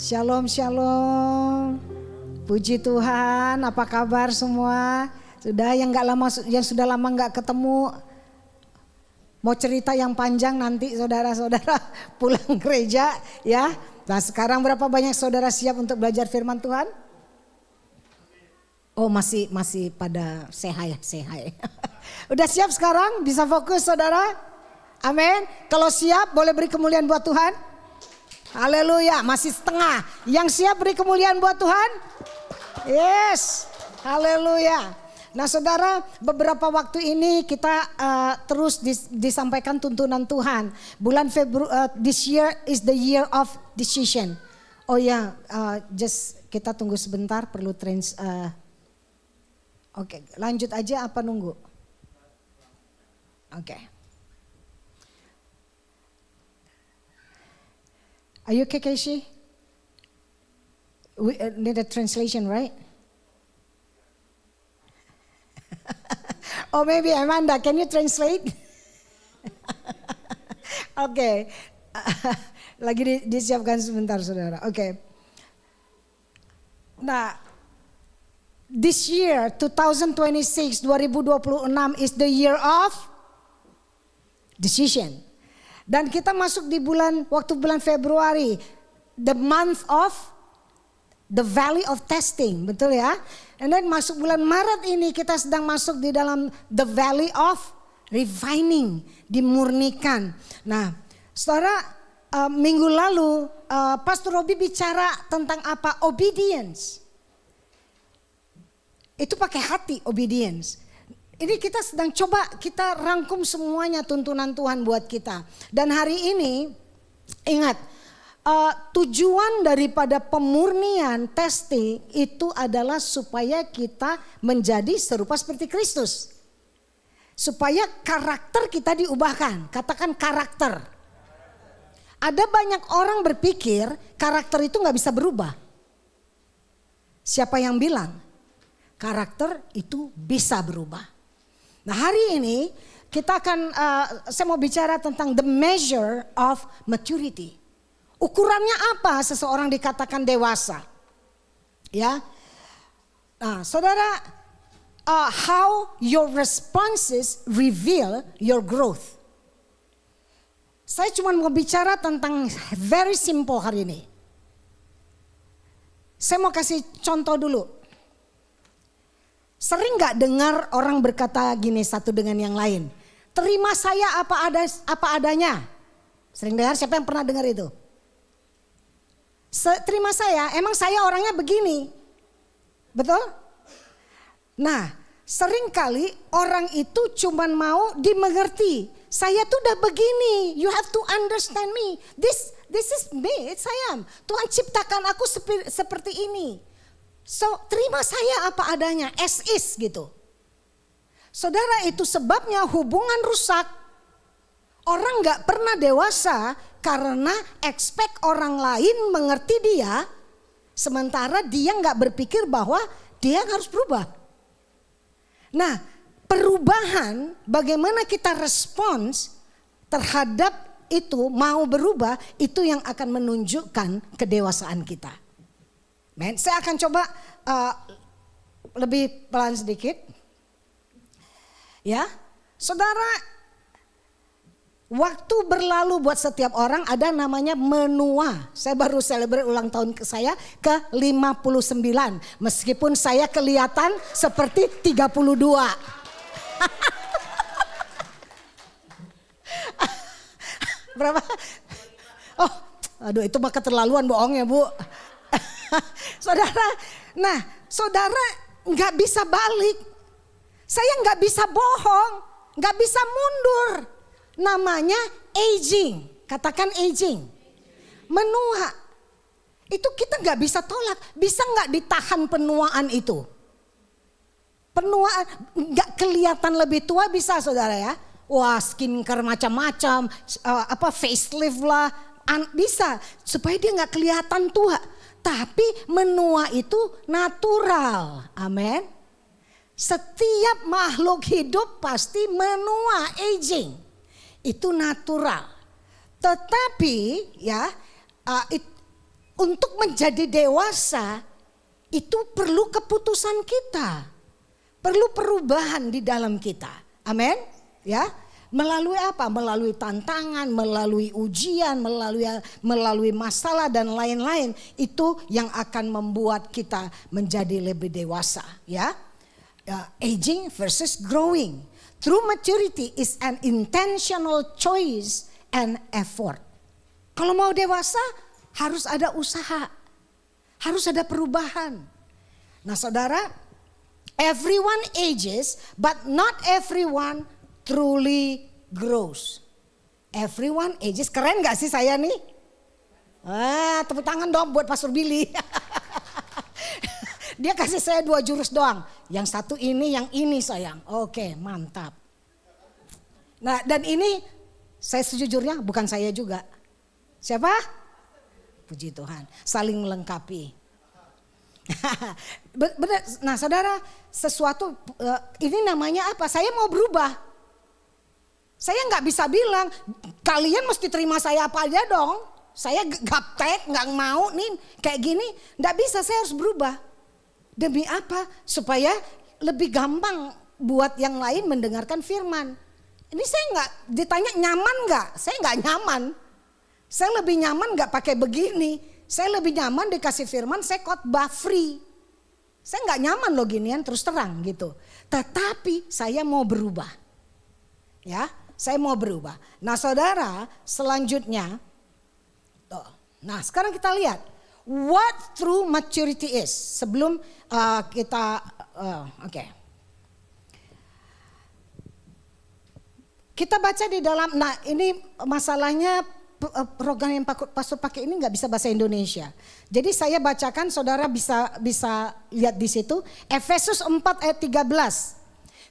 Shalom, shalom. Puji Tuhan, apa kabar semua? Yang sudah lama nggak ketemu, mau cerita yang panjang nanti saudara-saudara pulang gereja ya. Nah sekarang berapa banyak saudara siap untuk belajar firman Tuhan? Oh masih pada say hi. Udah siap sekarang? Bisa fokus saudara? Amin. Kalau siap boleh beri kemuliaan buat Tuhan. Haleluya, masih setengah. Yang siap beri kemuliaan buat Tuhan? Yes, haleluya. Nah saudara, beberapa waktu ini kita terus disampaikan tuntunan Tuhan. Bulan Februari, this year is the year of decision. Oh ya, just kita tunggu sebentar, perlu Oke, lanjut aja apa nunggu? Oke. Are you okay, Casey? We need a translation, right? Or maybe Amanda, can you translate? Oke. Lagi disiapkan sebentar, saudara. Oke. Nah, this year, 2026 is the year of decision. Dan kita masuk di waktu bulan Februari, the month of the valley of testing, betul ya? And then masuk bulan Maret ini kita sedang masuk di dalam the valley of refining, dimurnikan. Nah, saudara, minggu lalu Pastor Robi bicara tentang apa? Obedience. Itu pakai hati, obedience. Ini kita sedang coba kita rangkum semuanya tuntunan Tuhan buat kita. Dan hari ini ingat tujuan daripada pemurnian testing itu adalah supaya kita menjadi serupa seperti Kristus. Supaya karakter kita diubahkan. Katakan karakter. Ada banyak orang berpikir karakter itu gak bisa berubah. Siapa yang bilang? Karakter itu bisa berubah. Nah hari ini kita akan, saya mau bicara tentang the measure of maturity. Ukurannya apa seseorang dikatakan dewasa? Ya, nah saudara, how your responses reveal your growth. Saya cuma mau bicara tentang very simple hari ini. Saya mau kasih contoh dulu. Sering gak dengar orang berkata gini satu dengan yang lain? Terima saya apa adanya. Sering dengar, siapa yang pernah dengar itu? Terima saya, emang saya orangnya begini. Betul? Nah, sering kali orang itu cuman mau dimengerti. Saya tuh udah begini, you have to understand me. This is me, saya. Tuhan ciptakan aku seperti ini. So terima saya apa adanya, as is gitu. Saudara, itu sebabnya hubungan rusak. Orang gak pernah dewasa karena expect orang lain mengerti dia. Sementara dia gak berpikir bahwa dia harus berubah. Nah, perubahan, bagaimana kita respons terhadap itu mau berubah, itu yang akan menunjukkan kedewasaan kita. Men, saya akan coba lebih pelan sedikit. Ya, saudara, waktu berlalu buat setiap orang ada namanya menua. Saya baru celebrate ulang tahun saya ke 59. Meskipun saya kelihatan seperti 32. Berapa? Oh, aduh itu mah keterlaluan bohong ya Bu. Saudara, nah saudara gak bisa balik. Saya gak bisa bohong, gak bisa mundur. Namanya aging, katakan aging. Menua, itu kita gak bisa tolak. Bisa gak ditahan penuaan itu? Penuaan gak kelihatan lebih tua bisa saudara ya. Wah skincare macam-macam, facelift lah, bisa. Supaya dia gak kelihatan tua. Tapi menua itu natural, amin. Setiap makhluk hidup pasti menua, aging. Itu natural. Tetapi ya untuk menjadi dewasa itu perlu keputusan kita. Perlu perubahan di dalam kita. Amin. Ya. Melalui apa? Melalui tantangan, melalui ujian, melalui masalah dan lain-lain. Itu yang akan membuat kita menjadi lebih dewasa. Ya. Aging versus growing. True maturity is an intentional choice and effort. Kalau mau dewasa harus ada usaha. Harus ada perubahan. Nah saudara, everyone ages but not everyone truly grows. Everyone ages. Keren gak sih saya nih? Tepuk tangan dong buat Pastor Billy. Dia kasih saya 2 jurus doang. Yang satu ini, yang ini sayang. Oke, mantap. Nah dan ini saya sejujurnya bukan saya juga. Siapa? Puji Tuhan. Saling melengkapi. Benar. Nah saudara, sesuatu ini namanya apa? Saya mau berubah. Saya gak bisa bilang kalian mesti terima saya apa aja dong. Saya gaptek, gak mau nih kayak gini. Gak bisa, saya harus berubah. Demi apa? Supaya lebih gampang buat yang lain mendengarkan firman. Ini saya gak ditanya nyaman gak? Saya gak nyaman. Saya lebih nyaman gak pakai begini. Saya lebih nyaman dikasih firman, saya khotbah free. Saya gak nyaman loh ginian terus terang gitu. Tetapi saya mau berubah. Ya, saya mau berubah. Nah saudara, selanjutnya. Nah sekarang kita lihat. What true maturity is. Sebelum kita, oke. Kita baca di dalam, nah ini masalahnya program yang pastor pakai ini nggak bisa bahasa Indonesia. Jadi saya bacakan, saudara bisa lihat di situ. Efesus 4 ayat 13.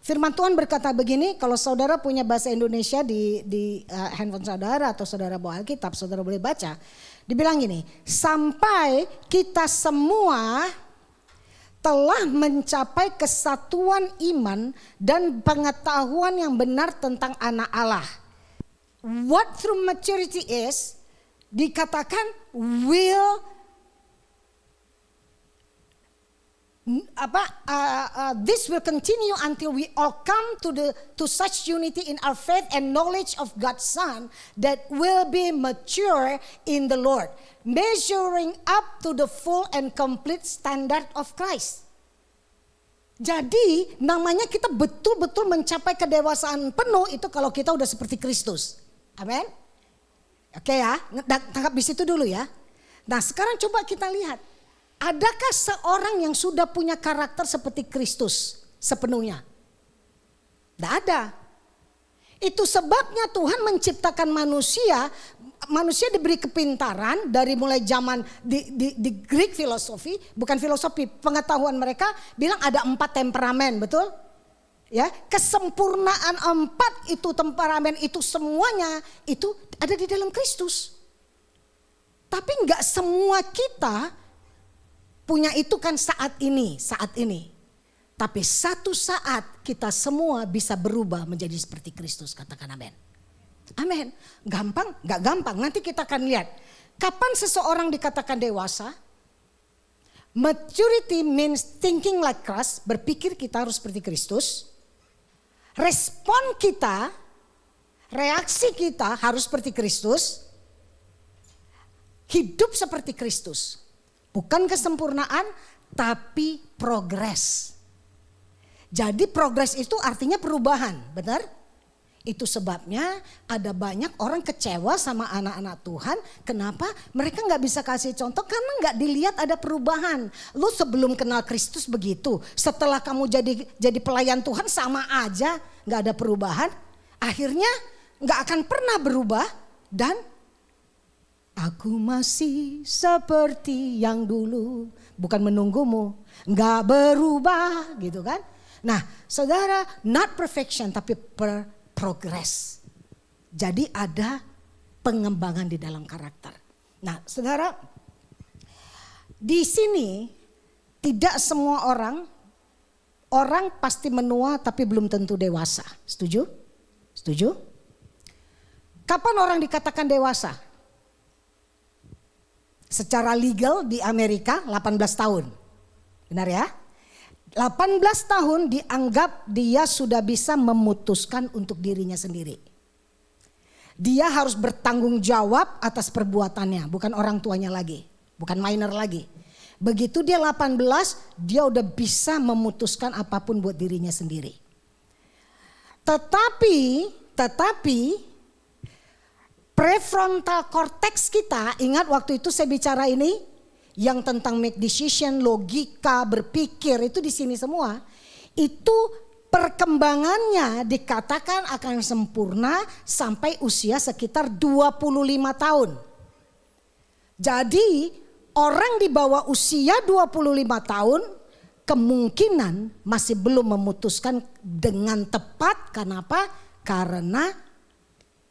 Firman Tuhan berkata begini, kalau saudara punya bahasa Indonesia di handphone saudara atau saudara bawa Alkitab, saudara boleh baca. Dibilang gini, sampai kita semua telah mencapai kesatuan iman dan pengetahuan yang benar tentang anak Allah. What true maturity is, dikatakan this will continue until we all come to such unity in our faith and knowledge of God's Son that will be mature in the Lord, measuring up to the full and complete standard of Christ. Jadi namanya kita betul-betul mencapai kedewasaan penuh itu kalau kita udah seperti Kristus. Amin. Oke ya, tangkap di situ dulu ya. Nah sekarang coba kita lihat. Adakah seorang yang sudah punya karakter seperti Kristus sepenuhnya? Tidak ada. Itu sebabnya Tuhan menciptakan manusia. Manusia diberi kepintaran dari mulai zaman di Greek filosofi. Bukan filosofi, pengetahuan mereka bilang ada 4 temperamen, betul? Ya, kesempurnaan 4 itu temperamen itu semuanya itu ada di dalam Kristus. Tapi enggak semua kita punya itu kan saat ini. Tapi satu saat kita semua bisa berubah menjadi seperti Kristus, katakan amin. Amin. Gampang? Gak gampang, nanti kita akan lihat. Kapan seseorang dikatakan dewasa? Maturity means thinking like Christ, berpikir kita harus seperti Kristus. Respon kita, reaksi kita harus seperti Kristus. Hidup seperti Kristus. Bukan kesempurnaan, tapi progres. Jadi progres itu artinya perubahan, benar? Itu sebabnya ada banyak orang kecewa sama anak-anak Tuhan. Kenapa? Mereka gak bisa kasih contoh karena gak dilihat ada perubahan. Lu sebelum kenal Kristus begitu, setelah kamu jadi pelayan Tuhan sama aja gak ada perubahan. Akhirnya gak akan pernah berubah dan aku masih seperti yang dulu, bukan menunggumu, gak berubah gitu kan. Nah saudara, not perfection tapi progress. Jadi ada pengembangan di dalam karakter. Nah saudara, di sini tidak semua orang pasti menua tapi belum tentu dewasa. Setuju? Setuju? Kapan orang dikatakan dewasa? Secara legal di Amerika 18 tahun. Benar ya? 18 tahun dianggap dia sudah bisa memutuskan untuk dirinya sendiri. Dia harus bertanggung jawab atas perbuatannya, bukan orang tuanya lagi, bukan minor lagi. Begitu dia 18, dia udah bisa memutuskan apapun buat dirinya sendiri. Tetapi prefrontal cortex kita, ingat waktu itu saya bicara ini, yang tentang make decision, logika, berpikir, itu di sini semua. Itu perkembangannya dikatakan akan sempurna sampai usia sekitar 25 tahun. Jadi orang di bawah usia 25 tahun kemungkinan masih belum memutuskan dengan tepat. Kenapa? Karena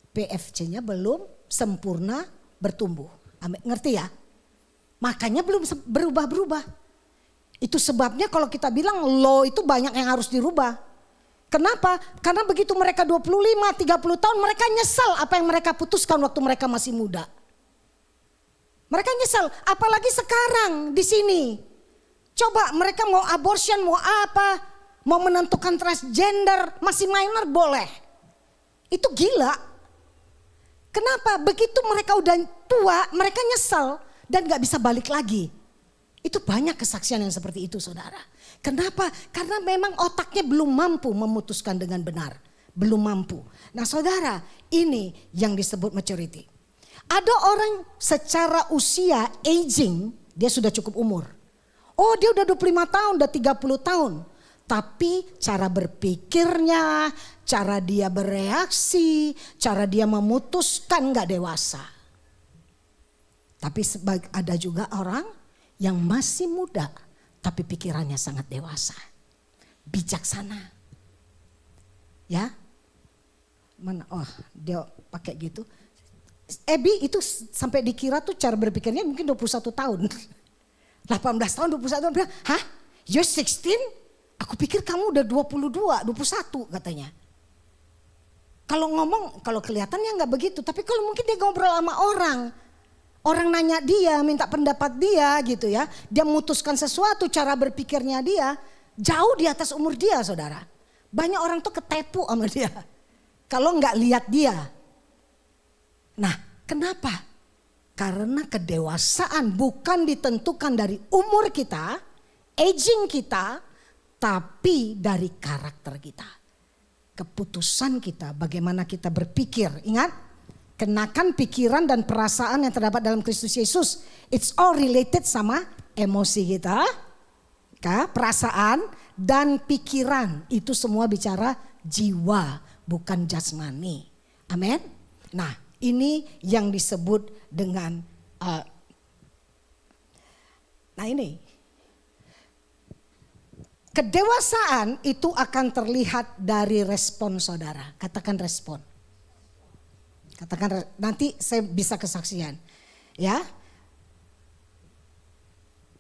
PFC-nya belum sempurna bertumbuh. Ngerti ya? Makanya belum berubah-berubah. Itu sebabnya kalau kita bilang law itu banyak yang harus dirubah. Kenapa? Karena begitu mereka 25, 30 tahun mereka nyesal apa yang mereka putuskan waktu mereka masih muda. Mereka nyesal, apalagi sekarang di sini. Coba mereka mau abortion, mau apa, mau menentukan transgender, masih minor boleh. Itu gila. Kenapa? Begitu mereka udah tua, mereka nyesal dan gak bisa balik lagi. Itu banyak kesaksian yang seperti itu, saudara. Kenapa? Karena memang otaknya belum mampu memutuskan dengan benar. Belum mampu. Nah saudara, ini yang disebut maturity. Ada orang secara usia aging, dia sudah cukup umur. Oh dia udah 25 tahun, udah 30 tahun. Tapi cara berpikirnya, cara dia bereaksi, cara dia memutuskan gak dewasa. Tapi ada juga orang yang masih muda tapi pikirannya sangat dewasa. Bijaksana. Ya. Mana? Oh dia pakai gitu. Ebi itu sampai dikira tuh cara berpikirnya mungkin 21 tahun. 18 tahun, 21 tahun. Bilang, hah? You're 16? Aku pikir kamu udah 22, 21 katanya. Kalau ngomong, kalau kelihatannya gak begitu. Tapi kalau mungkin dia ngobrol sama orang. Orang nanya dia, minta pendapat dia gitu ya. Dia memutuskan sesuatu, cara berpikirnya dia jauh di atas umur dia, saudara. Banyak orang tuh ketepu sama dia. Kalau gak lihat dia. Nah kenapa? Karena kedewasaan bukan ditentukan dari umur kita, aging kita, tapi dari karakter kita. Keputusan kita, bagaimana kita berpikir. Ingat, kenakan pikiran dan perasaan yang terdapat dalam Kristus Yesus. It's all related sama emosi kita, perasaan dan pikiran. Itu semua bicara jiwa, bukan jasmani. Amin. Nah ini yang disebut dengan, nah ini. Kedewasaan itu akan terlihat dari respon saudara. Katakan respon. Katakan nanti saya bisa kesaksian. Ya.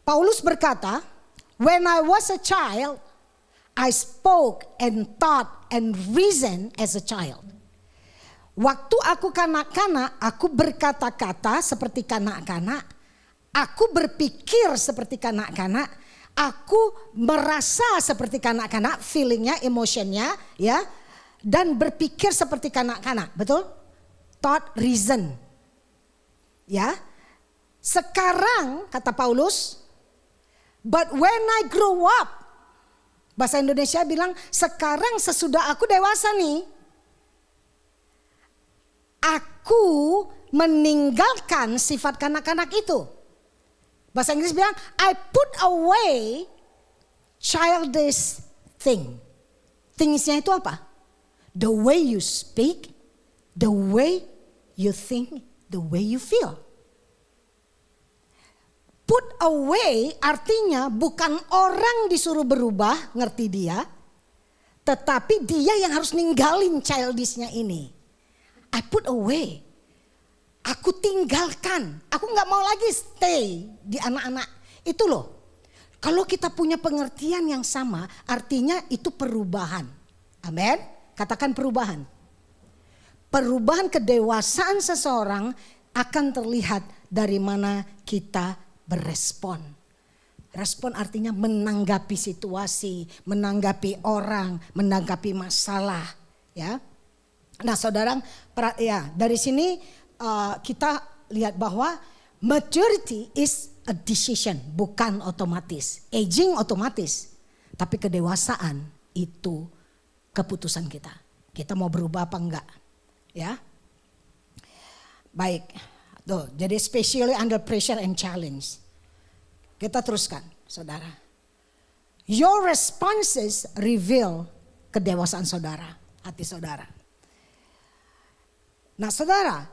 Paulus berkata, when I was a child, I spoke and thought and reasoned as a child. Waktu aku kanak-kanak, aku berkata-kata seperti kanak-kanak. Aku berpikir seperti kanak-kanak. Aku merasa seperti kanak-kanak, feelingnya, emotionnya, ya, dan berpikir seperti kanak-kanak, betul? Thought, reason, ya. Sekarang kata Paulus, but when I grow up, bahasa Indonesia bilang sekarang sesudah aku dewasa nih, aku meninggalkan sifat kanak-kanak itu. Bahasa Inggris bilang, I put away childish thing. Thingsnya itu apa? The way you speak, the way you think, the way you feel. Put away artinya bukan orang disuruh berubah, ngerti dia. Tetapi dia yang harus ninggalin childishnya ini. I put away. Aku tinggalkan, aku gak mau lagi stay di anak-anak. Itu loh, kalau kita punya pengertian yang sama artinya itu perubahan. Amin, katakan perubahan. Perubahan kedewasaan seseorang akan terlihat dari mana kita berespon. Respon artinya menanggapi situasi, menanggapi orang, menanggapi masalah, ya. Nah, saudara, ya dari sini kita lihat bahwa maturity is a decision, bukan otomatis. Aging otomatis, tapi kedewasaan itu keputusan kita. Kita mau berubah apa enggak, ya. Baik, tuh, jadi especially under pressure and challenge. Kita teruskan, saudara. Your responses reveal kedewasaan saudara, hati saudara. Nah, saudara,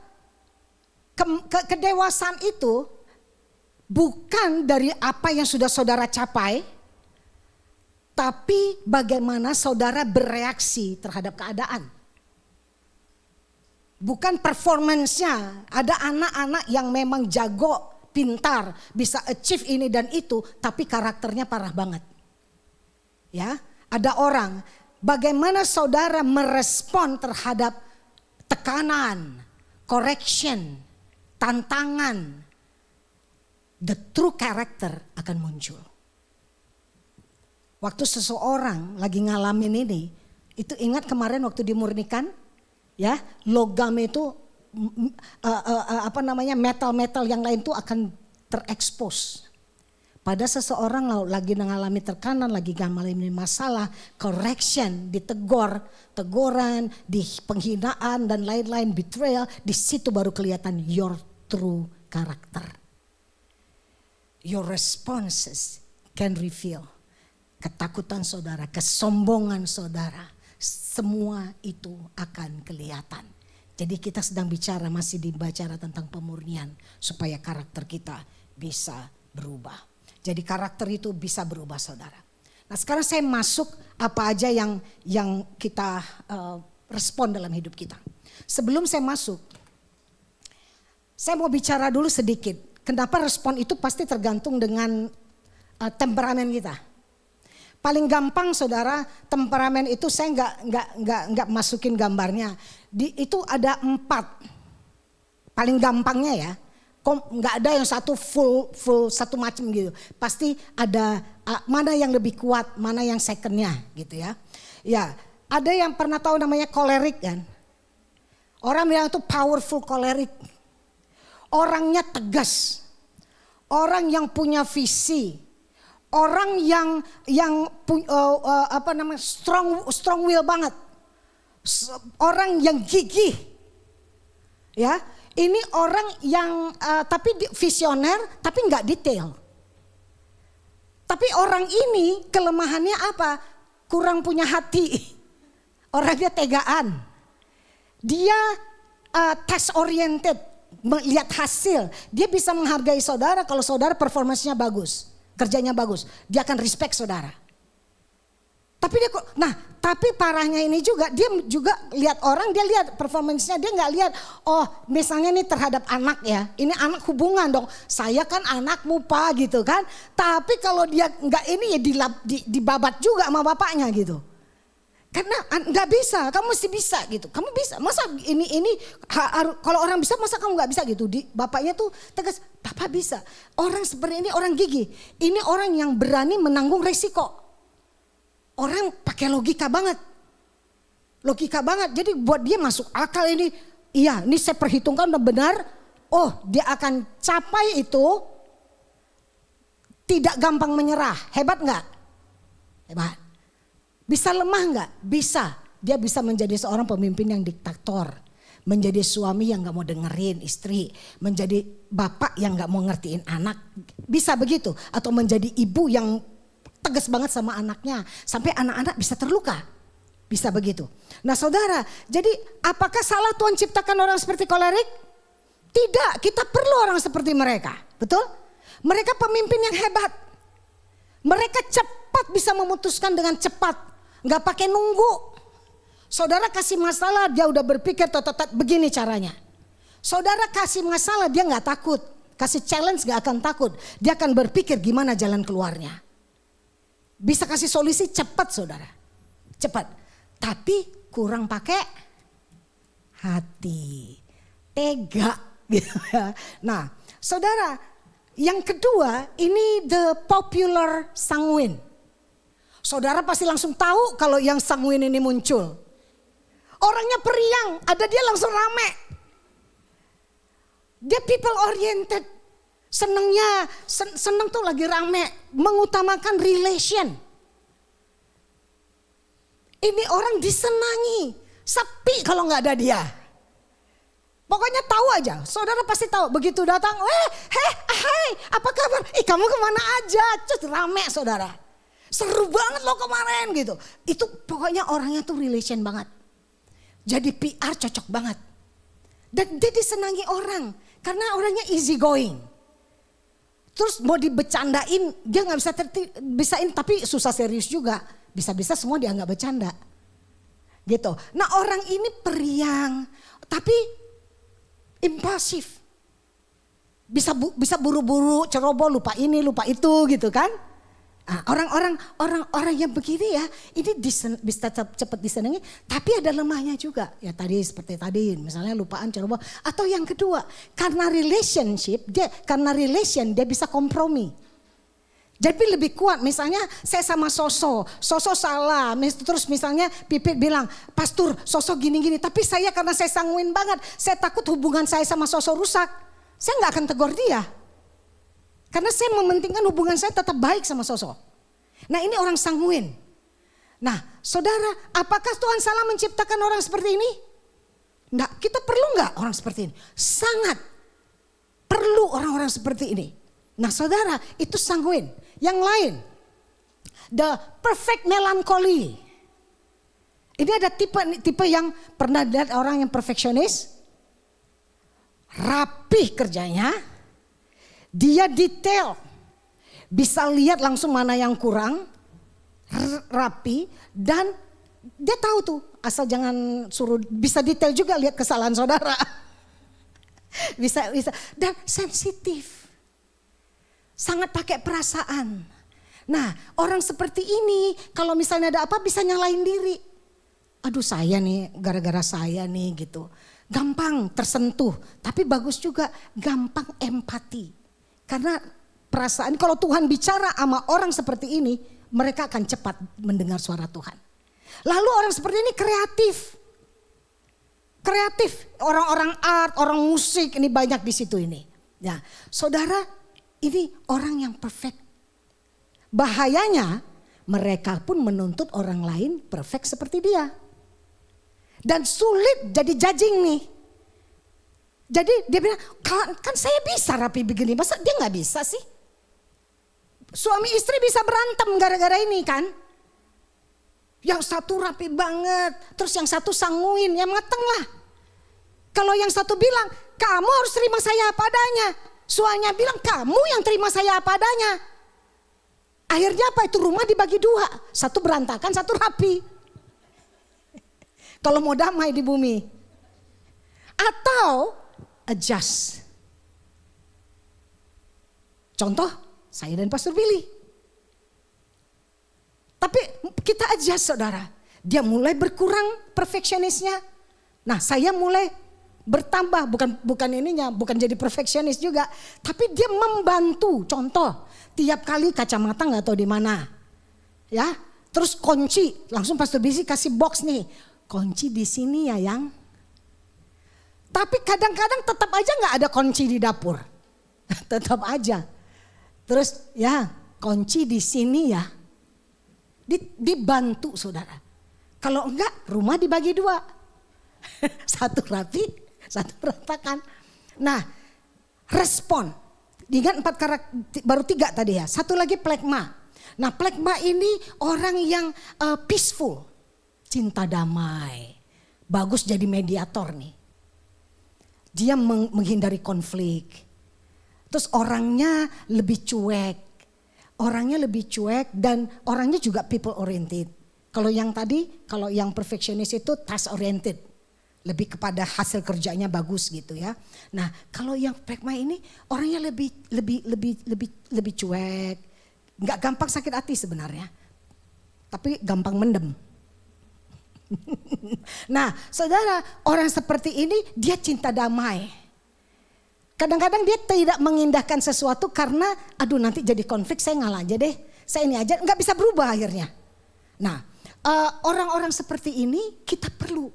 kedewasaan itu bukan dari apa yang sudah saudara capai, tapi bagaimana saudara bereaksi terhadap keadaan. Bukan performance-nya. Ada anak-anak yang memang jago, pintar, bisa achieve ini dan itu, tapi karakternya parah banget. Ya, ada orang, bagaimana saudara merespon terhadap tekanan, correction, tantangan, the true character akan muncul. Waktu seseorang lagi ngalamin ini, itu ingat kemarin waktu dimurnikan, ya, logam itu metal-metal yang lain itu akan terekspos. Pada seseorang lagi mengalami tekanan, lagi mengalami masalah, correction, teguran, di penghinaan dan lain-lain, betrayal, di situ baru kelihatan your true character. Your responses can reveal ketakutan saudara, kesombongan saudara, semua itu akan kelihatan. Jadi kita sedang masih dibicara tentang pemurnian supaya karakter kita bisa berubah. Jadi karakter itu bisa berubah, saudara. Nah, sekarang saya masuk apa aja yang kita respon dalam hidup kita. Sebelum saya masuk, saya mau bicara dulu sedikit. Kenapa respon itu pasti tergantung dengan temperamen kita. Paling gampang, saudara, temperamen itu saya nggak masukin gambarnya. Itu ada 4. Paling gampangnya ya. Nggak ada yang satu full satu macam gitu. Pasti ada mana yang lebih kuat, mana yang secondnya gitu ya. Ya, ada yang pernah tahu namanya kolerik kan. Orang bilang itu powerful kolerik. Orangnya tegas. Orang yang punya visi. Orang yang strong will banget. Orang yang gigih. Ya. Ini orang yang tapi visioner tapi nggak detail. Tapi orang ini kelemahannya apa? Kurang punya hati. Orangnya tegaan. Dia task oriented, melihat hasil. Dia bisa menghargai saudara kalau saudara performanya bagus, kerjanya bagus. Dia akan respect saudara. Tapi parahnya ini juga, dia juga lihat orang, dia lihat performance-nya, dia nggak lihat, oh misalnya nih terhadap anak ya, ini anak hubungan dong, saya kan anakmu pak gitu kan. Tapi kalau dia nggak ini ya dibabat juga sama bapaknya gitu. Karena nggak bisa, kamu mesti bisa gitu, kamu bisa, masa ini kalau orang bisa masa kamu nggak bisa gitu. Bapaknya tuh tegas, bapak bisa. Orang seperti ini orang gigih, ini orang yang berani menanggung resiko. Orang pakai logika banget. Jadi buat dia masuk akal ini. Iya, ini saya perhitungkan udah benar. Oh, dia akan capai itu. Tidak gampang menyerah. Hebat enggak? Hebat. Bisa lemah enggak? Bisa. Dia bisa menjadi seorang pemimpin yang diktator. Menjadi suami yang enggak mau dengerin istri. Menjadi bapak yang enggak mau ngertiin anak. Bisa begitu. Atau menjadi ibu yang tegas banget sama anaknya. Sampai anak-anak bisa terluka. Bisa begitu. Nah saudara, jadi apakah salah Tuhan ciptakan orang seperti kolerik? Tidak, kita perlu orang seperti mereka. Betul? Mereka pemimpin yang hebat. Mereka cepat bisa memutuskan dengan cepat. Gak pakai nunggu. Saudara kasih masalah, dia udah berpikir begini caranya. Saudara kasih masalah, dia gak takut. Kasih challenge gak akan takut. Dia akan berpikir gimana jalan keluarnya. Bisa kasih solusi cepat saudara. Cepat. Tapi kurang pakai hati. Tega Gitu ya. Nah, saudara, yang kedua ini the popular sanguine. Saudara pasti langsung tahu kalau yang sanguine ini muncul. Orangnya periang, ada dia langsung rame. Dia people oriented. Seneng tuh lagi rame, mengutamakan relation. Ini orang disenangi, sepi kalau nggak ada dia. Pokoknya tahu aja, saudara pasti tahu. Begitu datang, hey, apa kabar? Kamu kemana aja? Cus rame saudara. Seru banget lo kemarin gitu. Itu pokoknya orangnya tuh relation banget. Jadi PR cocok banget. Dan dia disenangi orang, karena orangnya easy going. Terus mau dibecandain, dia gak bisain tapi susah serius juga. Bisa-bisa semua dia gak bercanda. Gitu. Nah orang ini periang, tapi impulsif. Bisa buru-buru, ceroboh, lupa ini, lupa itu gitu kan. Nah, orang yang begini ya, ini bisa cepat disenangi, tapi ada lemahnya juga. Ya tadi seperti tadi, misalnya lupaan, ceroboh. Atau yang kedua, karena relation dia bisa kompromi. Jadi lebih kuat, misalnya saya sama Soso salah, terus misalnya Pipit bilang, Pastor Soso gini-gini, tapi karena saya sanguin banget, saya takut hubungan saya sama Soso rusak, saya gak akan tegur dia. Karena saya mementingkan hubungan saya tetap baik sama Soso. Nah ini orang sanguin. Nah saudara, apakah Tuhan salah menciptakan orang seperti ini? Enggak, kita perlu enggak orang seperti ini? Sangat perlu orang-orang seperti ini. Nah saudara, itu sanguin. Yang lain, the perfect melancholy. Ini ada tipe yang pernah lihat orang yang perfeksionis. Rapih kerjanya. Dia detail, bisa lihat langsung mana yang kurang, rapi, dan dia tahu tuh asal jangan suruh, bisa detail juga lihat kesalahan saudara. bisa dan sensitif, sangat pakai perasaan. Nah orang seperti ini kalau misalnya ada apa bisa nyalain diri. Aduh saya nih, gara-gara saya nih gitu. Gampang tersentuh, tapi bagus juga gampang empati. Karena perasaan kalau Tuhan bicara sama orang seperti ini, mereka akan cepat mendengar suara Tuhan. Lalu orang seperti ini kreatif. Orang-orang art, orang musik ini banyak di situ ini. Ya, saudara, ini orang yang perfect. Bahayanya mereka pun menuntut orang lain perfect seperti dia. Dan sulit jadi judging nih. Jadi dia bilang, kan saya bisa rapi begini, masa dia gak bisa sih? Suami istri bisa berantem gara-gara ini kan. Yang satu rapi banget, terus yang satu sanguin, yang mateng lah. Kalau yang satu bilang, kamu harus terima saya apa adanya. Suaminya bilang, kamu yang terima saya apa adanya. Akhirnya apa itu, rumah dibagi dua. Satu berantakan, satu rapi. Kalau mau damai di bumi. Atau adjust. Contoh, saya dan Pastor Billy. Tapi kita adjust saudara. Dia mulai berkurang perfeksionisnya. Nah saya mulai bertambah, bukan ininya, bukan jadi perfeksionis juga. Tapi dia membantu. Contoh, tiap kali kacamata gak tahu di mana. Ya, terus kunci, langsung Pastor Billy kasih box nih. Kunci di sini ya yang. Tapi kadang-kadang tetap aja gak ada kunci di dapur. Tetap aja. Terus ya kunci di sini ya. Dibantu saudara. Kalau enggak rumah dibagi dua. Satu rapi, satu berantakan. Nah respon. Ingat 4 karakter, baru 3 tadi ya. Satu lagi plekma. Nah plekma ini orang yang peaceful. Cinta damai. Bagus jadi mediator nih. Dia menghindari konflik. Terus orangnya lebih cuek. Dan orangnya juga people oriented. Kalau yang tadi, kalau yang perfectionist itu task oriented. Lebih kepada hasil kerjanya bagus gitu ya. Nah, kalau yang plekma ini orangnya lebih cuek. Enggak gampang sakit hati sebenarnya. Tapi gampang mendem. Nah saudara, orang seperti ini dia cinta damai. Kadang-kadang dia tidak mengindahkan sesuatu karena aduh nanti jadi konflik, saya ngalah aja deh. Saya ini aja, nggak bisa berubah akhirnya. Nah, orang-orang seperti ini kita perlu.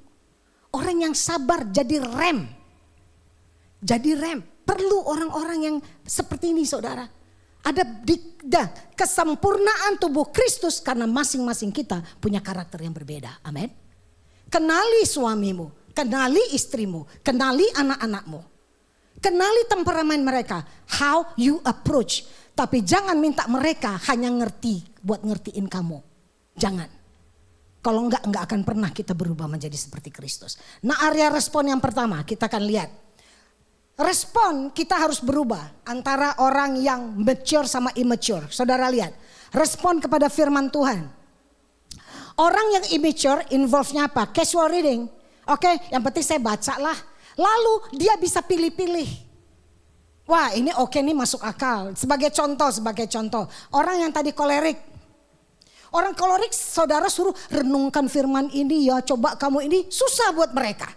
Orang yang sabar jadi rem. Jadi rem. Perlu orang-orang yang seperti ini saudara. Ada kesempurnaan tubuh Kristus karena masing-masing kita punya karakter yang berbeda. Amin. Kenali suamimu, kenali istrimu, kenali anak-anakmu. Kenali temperamen mereka, how you approach. Tapi jangan minta mereka hanya ngerti buat ngertiin kamu. Jangan. Kalau enggak akan pernah kita berubah menjadi seperti Kristus. Nah, area respon yang pertama kita akan lihat. Respon kita harus berubah antara orang yang mature sama immature. Saudara lihat, respon kepada firman Tuhan. Orang yang immature involve-nya apa? Casual reading. Oke, yang penting saya baca lah. Lalu dia bisa pilih-pilih. Wah, ini oke nih, masuk akal. Sebagai contoh. Orang yang tadi kolerik. Orang kolerik saudara suruh renungkan firman ini ya, coba kamu ini, susah buat mereka.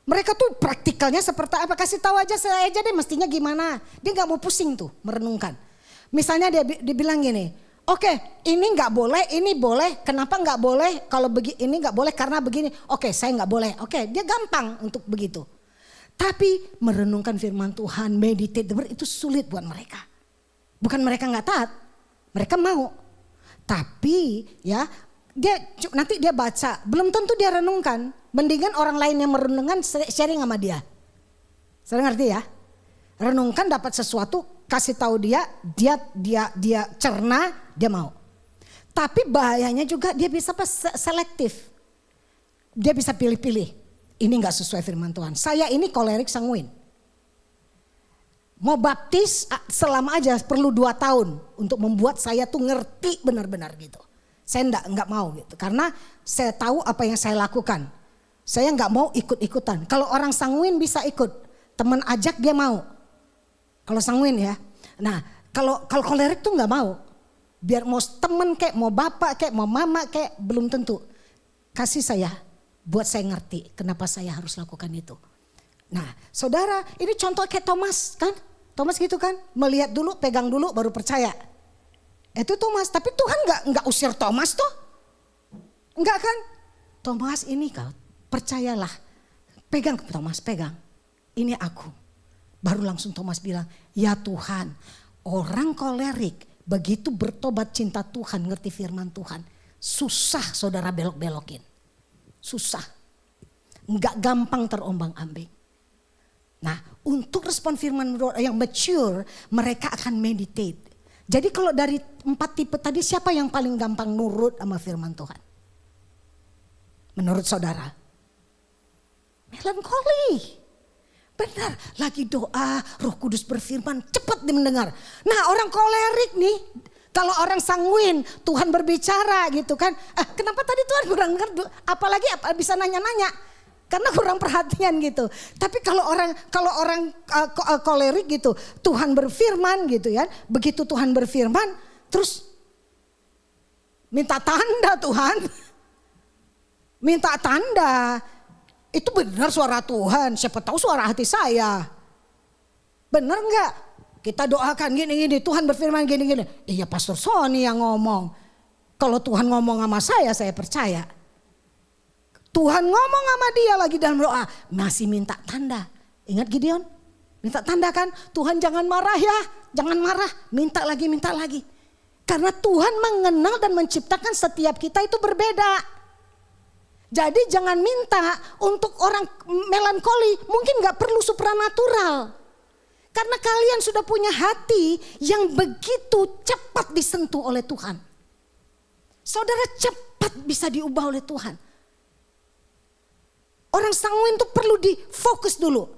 Mereka tuh praktikalnya seperti apa? Kasih tahu aja saya aja deh mestinya gimana. Dia gak mau pusing tuh merenungkan. Misalnya dia bilang gini, oke, ini gak boleh, ini boleh. Kenapa gak boleh? Kalau ini gak boleh karena begini. Oke, saya gak boleh. Oke, dia gampang untuk begitu. Tapi merenungkan firman Tuhan, meditate itu sulit buat mereka. Bukan mereka gak taat, mereka mau. Tapi ya nanti dia baca, belum tentu dia renungkan. Mendingan orang lain yang merenungkan sharing sama dia. Saya ngerti ya? Renungkan dapat sesuatu, kasih tahu dia cerna, dia mau. Tapi bahayanya juga dia bisa selektif. Dia bisa pilih-pilih. Ini gak sesuai firman Tuhan. Saya ini kolerik sanguin. Mau baptis selama aja perlu 2 tahun untuk membuat saya tuh ngerti benar-benar gitu. Saya enggak mau gitu. Karena saya tahu apa yang saya lakukan. Saya enggak mau ikut-ikutan. Kalau orang sanguin bisa ikut. Teman ajak dia mau. Kalau sanguin ya. Nah kalau kolerik tuh enggak mau. Biar mau temen kayak, mau bapak kayak, mau mama kayak, belum tentu. Kasih saya, buat saya ngerti kenapa saya harus lakukan itu. Nah saudara, ini contoh kayak Thomas kan. Thomas gitu kan, melihat dulu, pegang dulu baru percaya. Itu Thomas, tapi Tuhan enggak usir Thomas tuh. Enggak kan? Thomas ini kau percayalah. Pegang Thomas, pegang. Ini aku. Baru langsung Thomas bilang, ya Tuhan, orang kolerik begitu bertobat cinta Tuhan, ngerti firman Tuhan. Susah saudara belok-belokin. Susah. Enggak gampang terombang-ambing. Nah, untuk respon firman yang mature, mereka akan meditate. Jadi kalau dari 4 tipe tadi, siapa yang paling gampang nurut sama firman Tuhan? Menurut saudara? Melankoli. Benar, lagi doa, Roh Kudus berfirman, cepat dimendengar. Nah, orang kolerik nih, kalau orang sanguin, Tuhan berbicara gitu kan. Kenapa tadi Tuhan kurang ngerti? Apalagi bisa nanya-nanya. Karena kurang perhatian gitu. Tapi kalau orang kolerik gitu, Tuhan berfirman gitu ya. Begitu Tuhan berfirman, terus minta tanda Tuhan. Minta tanda. Itu benar suara Tuhan. Siapa tahu suara hati saya. Benar enggak? Kita doakan gini-gini, Tuhan berfirman gini-gini. Iya Pastor Sony yang ngomong. Kalau Tuhan ngomong sama saya percaya. Tuhan ngomong sama dia lagi dalam doa, masih minta tanda. Ingat Gideon? Minta tanda kan? Tuhan jangan marah ya, jangan marah. Minta lagi. Karena Tuhan mengenal dan menciptakan setiap kita itu berbeda. Jadi jangan minta untuk orang melankoli, mungkin gak perlu supranatural. Karena kalian sudah punya hati yang begitu cepat disentuh oleh Tuhan. Saudara cepat bisa diubah oleh Tuhan. Orang sanguin tuh perlu difokus dulu.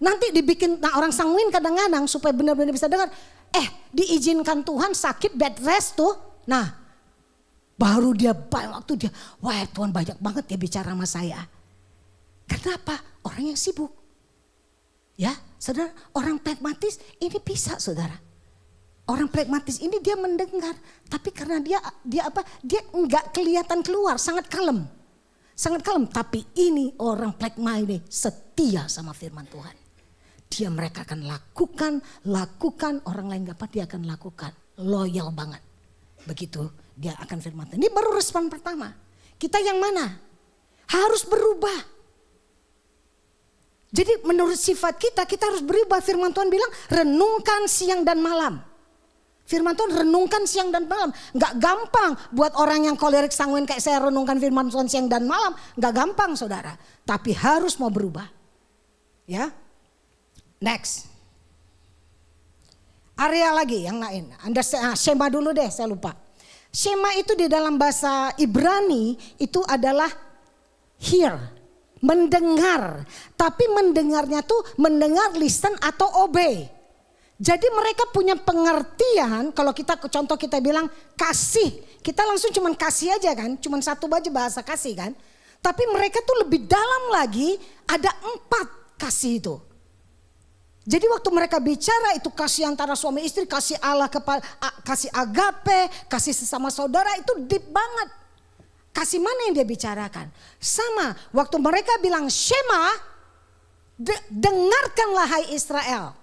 Nanti dibikin, orang sanguin kadang-kadang supaya benar-benar bisa dengar. Diizinkan Tuhan sakit bed rest tuh. Nah baru dia waktu dia, wah Tuhan banyak banget dia bicara sama saya. Kenapa? Orang yang sibuk. Ya saudara, orang pragmatis ini bisa saudara. Orang pragmatis ini dia mendengar. Tapi karena dia enggak kelihatan keluar, sangat kalem. Sangat kalem, tapi ini orang plekma ini setia sama firman Tuhan. mereka akan lakukan, orang lain gak apa dia akan lakukan. Loyal banget. Begitu dia akan firman Tuhan. Ini baru respon pertama. Kita yang mana? Harus berubah. Jadi menurut sifat kita harus berubah. Firman Tuhan bilang renungkan siang dan malam. Firman Tuhan renungkan siang dan malam. Gak gampang buat orang yang kolerik sanguin kayak saya renungkan firman Tuhan siang dan malam. Gak gampang saudara. Tapi harus mau berubah. Ya. Next. Area lagi yang lain. Anda Shema dulu deh, saya lupa. Shema itu di dalam bahasa Ibrani itu adalah hear, mendengar. Tapi mendengarnya tuh mendengar, listen atau obey. Jadi mereka punya pengertian, kalau kita contoh kita bilang kasih. Kita langsung cuman kasih aja kan, cuman satu aja bahasa kasih kan. Tapi mereka tuh lebih dalam lagi, ada 4 kasih itu. Jadi waktu mereka bicara itu kasih antara suami istri, kasih Allah kepada kasih agape, kasih sesama saudara itu deep banget. Kasih mana yang dia bicarakan? Sama waktu mereka bilang Shema, dengarkanlah hai Israel.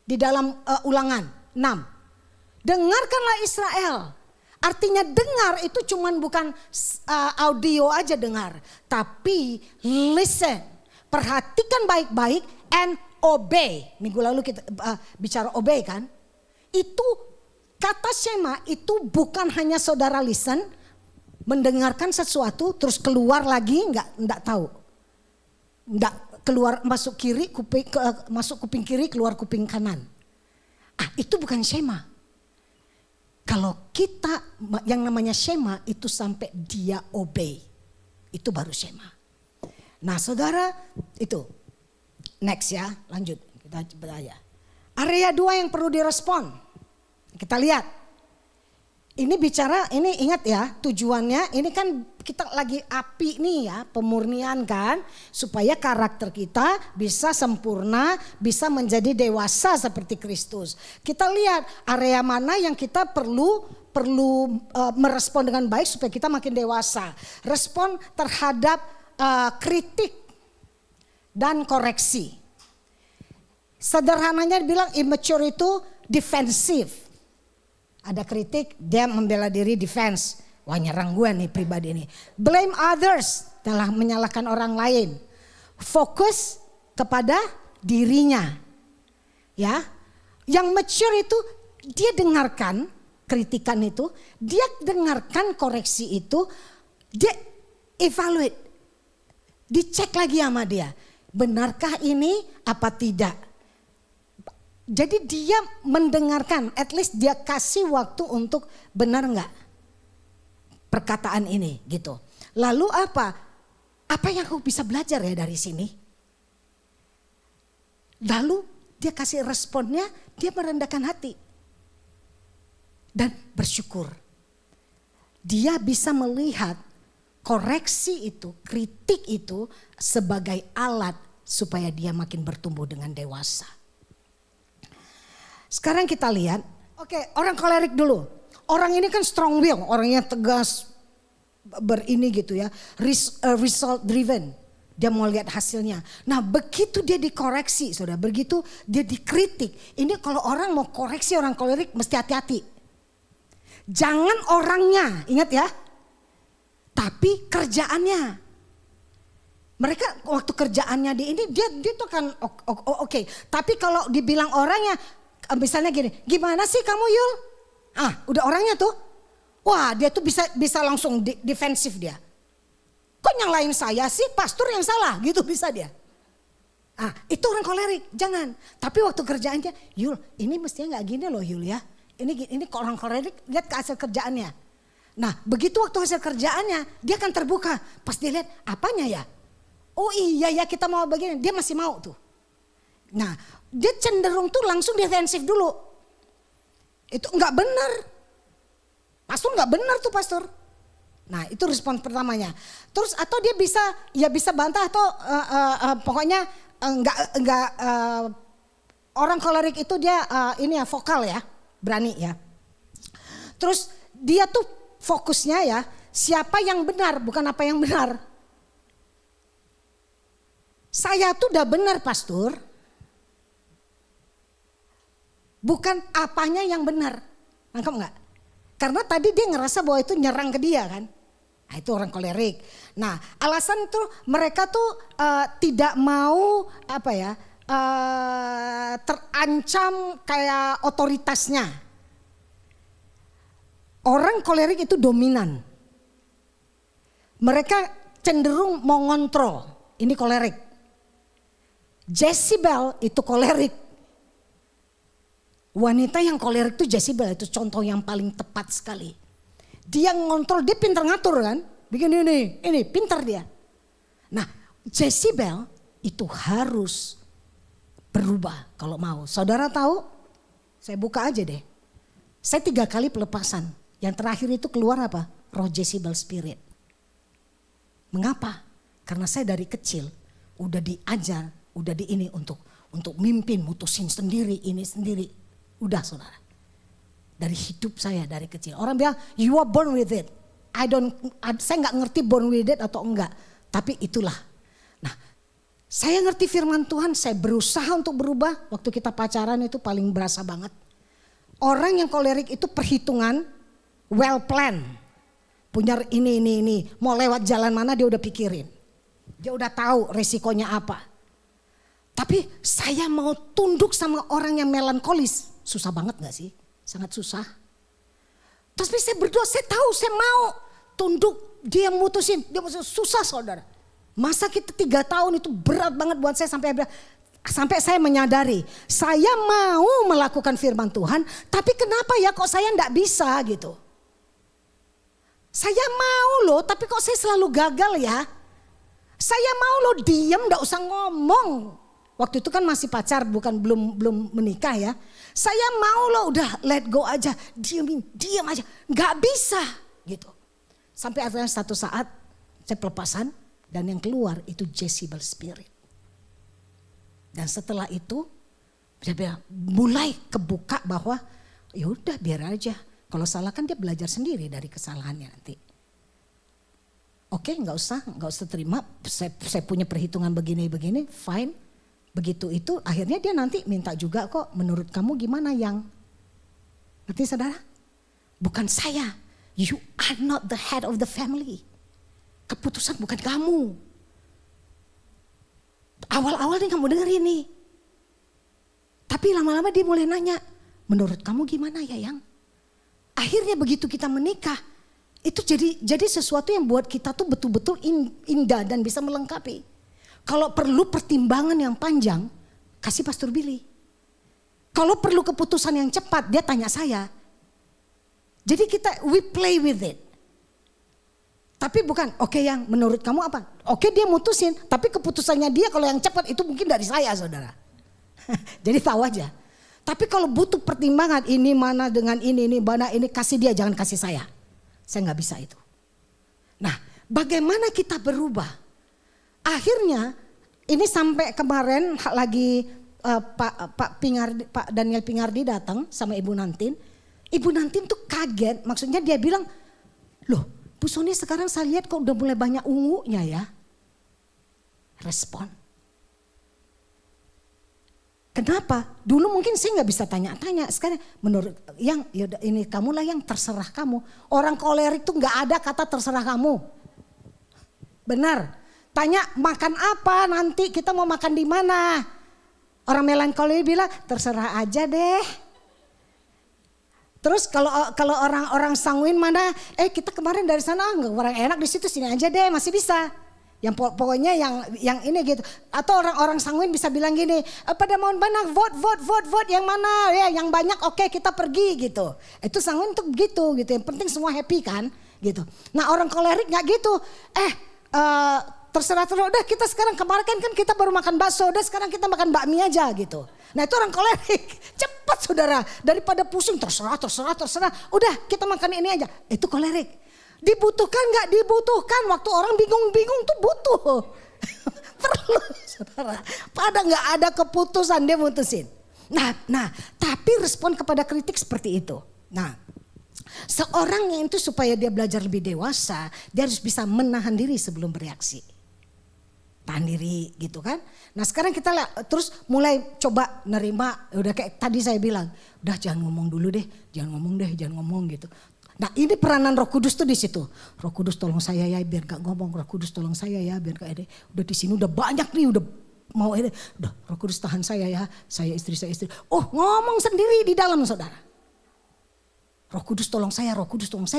Di dalam Ulangan 6. Dengarkanlah Israel. Artinya dengar itu cuman bukan audio aja dengar, tapi listen. Perhatikan baik-baik and obey. Minggu lalu kita bicara obey kan. Itu kata Shema itu bukan hanya saudara listen, mendengarkan sesuatu terus keluar lagi enggak tahu. Enggak keluar masuk kiri masuk kuping kiri keluar kuping kanan. Itu bukan Shema. Kalau kita yang namanya Shema itu sampai dia obey. Itu baru Shema. Nah, saudara itu next ya, lanjut kita beraya. Area 2 yang perlu direspon. Kita lihat. Ini bicara, ini ingat ya tujuannya, ini kan kita lagi api nih ya, pemurnian kan. Supaya karakter kita bisa sempurna, bisa menjadi dewasa seperti Kristus. Kita lihat area mana yang kita perlu merespon dengan baik supaya kita makin dewasa. Respon terhadap kritik dan koreksi. Sederhananya bilang immature itu defensif. Ada kritik, dia membela diri defense. Wah, nyerang gue nih pribadi ini. Blame others, telah menyalahkan orang lain. Fokus kepada dirinya. Ya. Yang mature itu dia dengarkan kritikan itu, dia dengarkan koreksi itu, dia evaluate. Dicek lagi sama dia. Benarkah ini apa tidak? Jadi dia mendengarkan, at least dia kasih waktu untuk benar enggak perkataan ini gitu. Lalu apa? Apa yang aku bisa belajar ya dari sini? Lalu dia kasih responnya, dia merendahkan hati. Dan bersyukur. Dia bisa melihat koreksi itu, kritik itu sebagai alat supaya dia makin bertumbuh dengan dewasa. Sekarang kita lihat, oke, orang kolerik dulu. Orang ini kan strong will, orangnya tegas, berini gitu ya, result driven. Dia mau lihat hasilnya. Nah begitu dia dikoreksi, saudara, begitu dia dikritik. Ini kalau orang mau koreksi orang kolerik mesti hati-hati. Jangan orangnya, ingat ya. Tapi kerjaannya. Mereka waktu kerjaannya di ini dia tuh kan oke. Tapi kalau dibilang orangnya, misalnya gini, gimana sih kamu Yul? Udah orangnya tuh, wah dia tuh bisa langsung defensif dia. Kok nyalain saya sih, pastor yang salah gitu bisa dia. Itu orang kolerik, jangan. Tapi waktu kerjaannya, Yul ini mestinya gak gini loh Yul ya. Ini orang kolerik, lihat ke hasil kerjaannya. Nah begitu waktu hasil kerjaannya, dia akan terbuka. Pas dia lihat, apanya ya? Oh iya ya kita mau begini, dia masih mau tuh. Nah dia cenderung tuh langsung defensif dulu. Itu enggak benar. Pastor enggak benar tuh pastor. Nah itu respon pertamanya. Terus atau dia bisa bantah atau pokoknya enggak orang kolerik itu dia ini ya vokal ya, berani ya. Terus dia tuh fokusnya ya siapa yang benar bukan apa yang benar. Saya tuh udah benar pastor. bukan apanya yang benar. Nangkep nggak? Karena tadi dia ngerasa bahwa itu nyerang ke dia kan. Nah, itu orang kolerik. Nah, alasan tuh mereka tuh tidak mau terancam kayak otoritasnya. Orang kolerik itu dominan. Mereka cenderung mau ngontrol. Ini kolerik. Jezebel itu kolerik. Wanita yang kolerik itu Jezebel, itu contoh yang paling tepat sekali. Dia ngontrol, dia pintar ngatur kan. Bikin ini pintar dia. Nah, Jezebel itu harus berubah kalau mau. Saudara tahu? Saya buka aja deh. Saya 3 kali pelepasan. Yang terakhir itu keluar apa? Roh Jezebel spirit. Mengapa? Karena saya dari kecil udah diajar, udah ini untuk mimpin, mutusin sendiri, ini sendiri. Udah saudara. Dari hidup saya dari kecil. Orang bilang you are born with it. Saya nggak ngerti born with it atau enggak. Tapi itulah. Nah, saya ngerti firman Tuhan. Saya berusaha untuk berubah. Waktu kita pacaran itu paling berasa banget. Orang yang kolerik itu perhitungan, well plan. Punya ini. Mau lewat jalan mana dia udah pikirin. Dia udah tahu resikonya apa. Tapi saya mau tunduk sama orang yang melankolis. Susah banget gak sih? Sangat susah. Tapi saya berdoa, saya tahu saya mau tunduk. Dia mutusin, susah saudara. Masa kita 3 tahun itu berat banget buat saya sampai saya menyadari. Saya mau melakukan firman Tuhan, tapi kenapa ya kok saya enggak bisa gitu. Saya mau loh, tapi kok saya selalu gagal ya. Saya mau loh diam, enggak usah ngomong. Waktu itu kan masih pacar, belum menikah ya. Saya mau loh udah let go aja, diam aja, nggak bisa gitu. Sampai akhirnya satu saat saya pelepasan dan yang keluar itu Jezebel spirit. Dan setelah itu dia mulai kebuka bahwa ya udah biar aja. Kalau salah kan dia belajar sendiri dari kesalahannya nanti. Oke, nggak usah terima. Saya punya perhitungan begini, fine. Begitu itu akhirnya dia nanti minta juga kok, menurut kamu gimana yang? Ngerti saudara? Bukan saya. You are not the head of the family. Keputusan bukan kamu. Awal-awal nih kamu denger ini. Tapi lama-lama dia mulai nanya, menurut kamu gimana ya yang? Akhirnya begitu kita menikah, itu jadi sesuatu yang buat kita tuh betul-betul indah dan bisa melengkapi. Kalau perlu pertimbangan yang panjang, kasih Pastor Billy. Kalau perlu keputusan yang cepat, dia tanya saya. Jadi we play with it. Tapi bukan, oke yang menurut kamu apa? Oke dia mutusin, tapi keputusannya dia kalau yang cepat itu mungkin dari saya saudara. Jadi tahu aja. Tapi kalau butuh pertimbangan, ini mana dengan ini mana ini, kasih dia, jangan kasih saya. Saya nggak bisa itu. Nah, bagaimana kita berubah? Akhirnya ini sampai kemarin lagi Pak Daniel Pingardi datang sama Ibu Nantin. Ibu Nantin tuh kaget, maksudnya dia bilang, loh Bu Sony sekarang saya lihat kok udah mulai banyak ungunya ya. Respon. Kenapa? Dulu mungkin saya nggak bisa tanya-tanya. Sekarang menurut yang yaudah ini kamulah yang terserah kamu. Orang kolerik tuh nggak ada kata terserah kamu. Benar. Tanya makan apa nanti, kita mau makan di mana? Orang melankolis bilang terserah aja deh. Terus kalau orang sanguin mana? Kita kemarin dari sana nggak kurang enak di situ, sini aja deh, masih bisa. Yang pokoknya yang ini gitu. Atau orang sanguin bisa bilang gini, pada mau mana vote yang mana ya, yang banyak oke, kita pergi gitu. Itu sanguin tuh gitu. Yang penting semua happy kan gitu. Nah orang kolerik nggak gitu. Terserah udah kita sekarang, kemarin kan kita baru makan bakso, udah sekarang kita makan bakmi aja gitu. Nah itu orang kolerik, cepat saudara, daripada pusing terserah, udah kita makan ini aja. Itu kolerik. Dibutuhkan nggak dibutuhkan, waktu orang bingung tuh butuh. Perlu saudara, pada nggak ada keputusan dia mutusin. Nah tapi respon kepada kritik seperti itu. Nah seorang yang itu supaya dia belajar lebih dewasa, dia harus bisa menahan diri sebelum bereaksi. tahan diri gitu kan. Nah sekarang kita terus mulai coba nerima, udah kayak tadi saya bilang, udah jangan ngomong dulu deh, jangan ngomong gitu. Nah ini peranan Roh Kudus tuh di situ. Roh Kudus tolong saya ya biar gak ngomong, Roh Kudus tolong saya ya biar gak ada. Udah di sini udah banyak nih, udah mau ini, udah Roh Kudus tahan saya ya, saya istri. Oh ngomong sendiri di dalam saudara. Roh Kudus tolong saya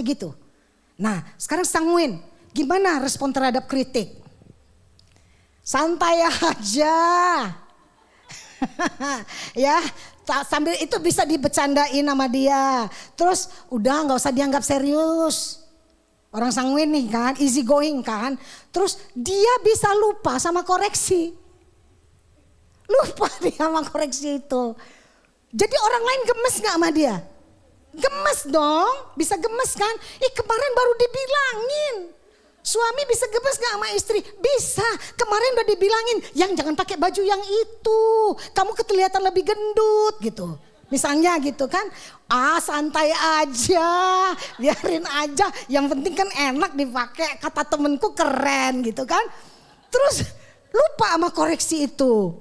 gitu. Nah sekarang sanguin, gimana respon terhadap kritik? Santai aja. Ya, sambil itu bisa dibecandain sama dia. Terus udah gak usah dianggap serius. Orang sanguin nih kan, easy going kan. Terus dia bisa lupa sama koreksi. Lupa dia sama koreksi itu. Jadi orang lain gemes gak sama dia? Gemes dong, bisa gemes kan. Kemarin baru dibilangin. Suami bisa gemes gak sama istri? Bisa. Kemarin udah dibilangin, yang jangan pakai baju yang itu. Kamu kelihatan lebih gendut gitu. Misalnya gitu kan. Santai aja. Biarin aja. Yang penting kan enak dipakai. Kata temenku keren gitu kan. Terus lupa sama koreksi itu.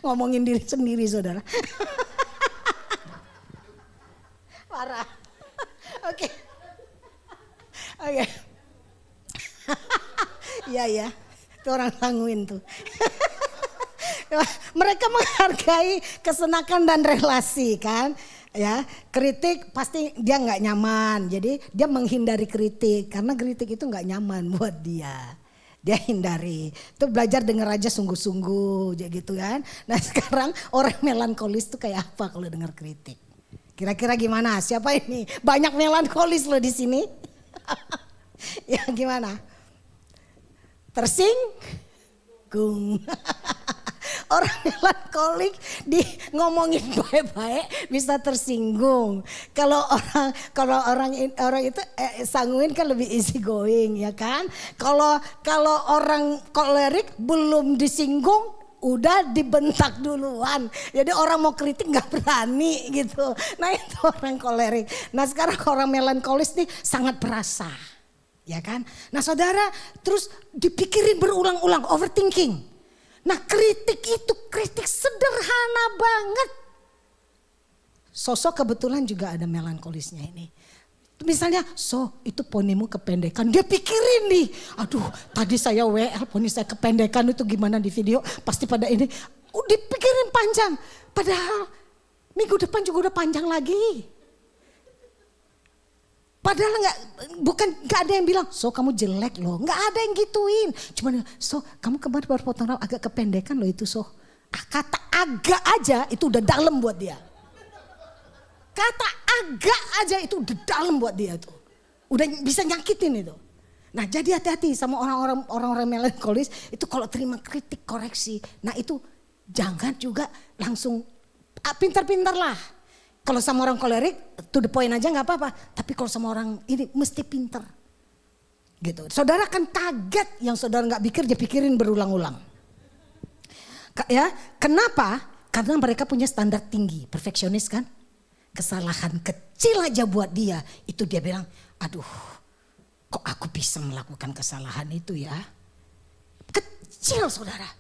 Ngomongin diri sendiri saudara. Parah. Oke. Iya. Itu orang sanguin tuh. Mereka menghargai kesenakan dan relasi kan. Ya, kritik pasti dia nggak nyaman. Jadi dia menghindari kritik karena kritik itu nggak nyaman buat dia. Dia hindari. Itu belajar dengar aja sungguh-sungguh gitu kan. Nah sekarang orang melankolis tuh kayak apa kalau dengar kritik? Kira-kira gimana? Siapa ini? Banyak melankolis loh di sini. Ya gimana? Tersinggung. Orang melankolik di ngomongin baik-baik bisa tersinggung. Kalau orang itu sanguin kan lebih easy going ya kan. Kalau orang kolerik belum disinggung udah dibentak duluan. Jadi orang mau kritik nggak berani gitu. Nah itu orang kolerik. Nah sekarang orang melankolis nih sangat perasa. Ya kan. Nah saudara terus dipikirin berulang-ulang, overthinking. Nah kritik itu kritik sederhana banget. Sosok kebetulan juga ada melankolisnya ini. Misalnya, itu ponimu kependekan. Dia pikirin nih, aduh tadi saya WL poni saya kependekan itu gimana di video. Pasti pada ini, dipikirin panjang. Padahal minggu depan juga udah panjang lagi. Padahal gak ada yang bilang, kamu jelek loh. Gak ada yang gituin. Cuman, kamu kemarin baru potong rambut agak kependekan loh itu Kata agak aja itu udah dalam buat dia. Kata agak aja itu udah dalam buat dia tuh. Udah bisa nyakitin itu. Nah jadi hati-hati sama orang-orang melankolis itu kalau terima kritik koreksi. Nah itu jangan juga langsung pintar-pintar lah. Kalau sama orang kolerik to the point aja gak apa-apa. Tapi kalau sama orang ini mesti pintar. Gitu. Saudara kan kaget yang saudara gak pikir dia pikirin berulang-ulang. Ya, kenapa? Karena mereka punya standar tinggi, perfeksionis kan. Kesalahan kecil aja buat dia itu dia bilang, aduh kok aku bisa melakukan kesalahan itu ya. Kecil saudara.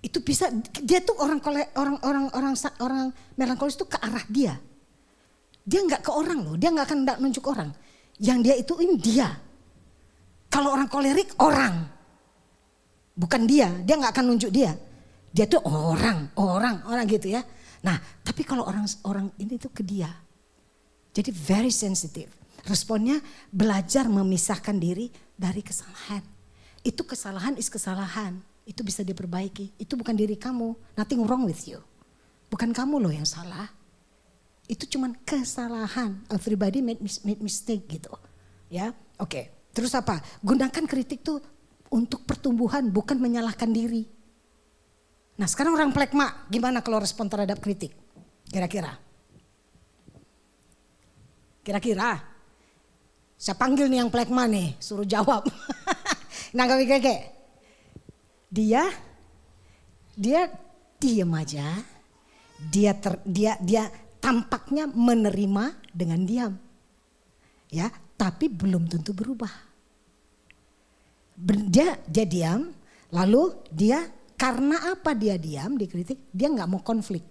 Itu bisa dia tuh orang melankolis tuh ke arah dia. Dia nggak ke orang loh, dia nggak akan nunjuk orang. Yang dia ituin dia. Kalau orang kolerik orang, bukan dia nggak akan nunjuk dia. Dia tuh orang gitu ya. Nah, tapi kalau orang ini tuh ke dia. Jadi very sensitive. Responnya belajar memisahkan diri dari kesalahan. Itu kesalahan is kesalahan. Itu bisa diperbaiki. Itu bukan diri kamu. Nothing wrong with you. Bukan kamu loh yang salah. Itu cuman kesalahan. Everybody made mistake gitu. Ya, oke. Terus apa? Gunakan kritik tuh untuk pertumbuhan, bukan menyalahkan diri. Nah sekarang orang plekma gimana kalau respon terhadap kritik? Kira-kira? Saya panggil nih yang plekma nih, suruh jawab. Nah kakek. Dia diem aja. Dia tampaknya menerima dengan diam. Ya, tapi belum tentu berubah. Dia diam, lalu dia karena apa dia diam dikritik? Dia nggak mau konflik,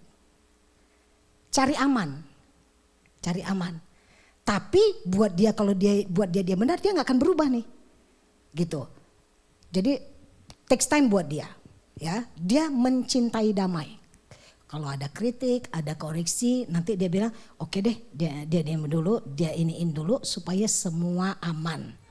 cari aman. Tapi buat dia kalau dia benar, dia nggak akan berubah nih, gitu. Jadi takes time buat dia, ya. Dia mencintai damai. Kalau ada kritik, ada koreksi, nanti dia bilang, oke deh, dia diam dulu, dia iniin dulu supaya semua aman.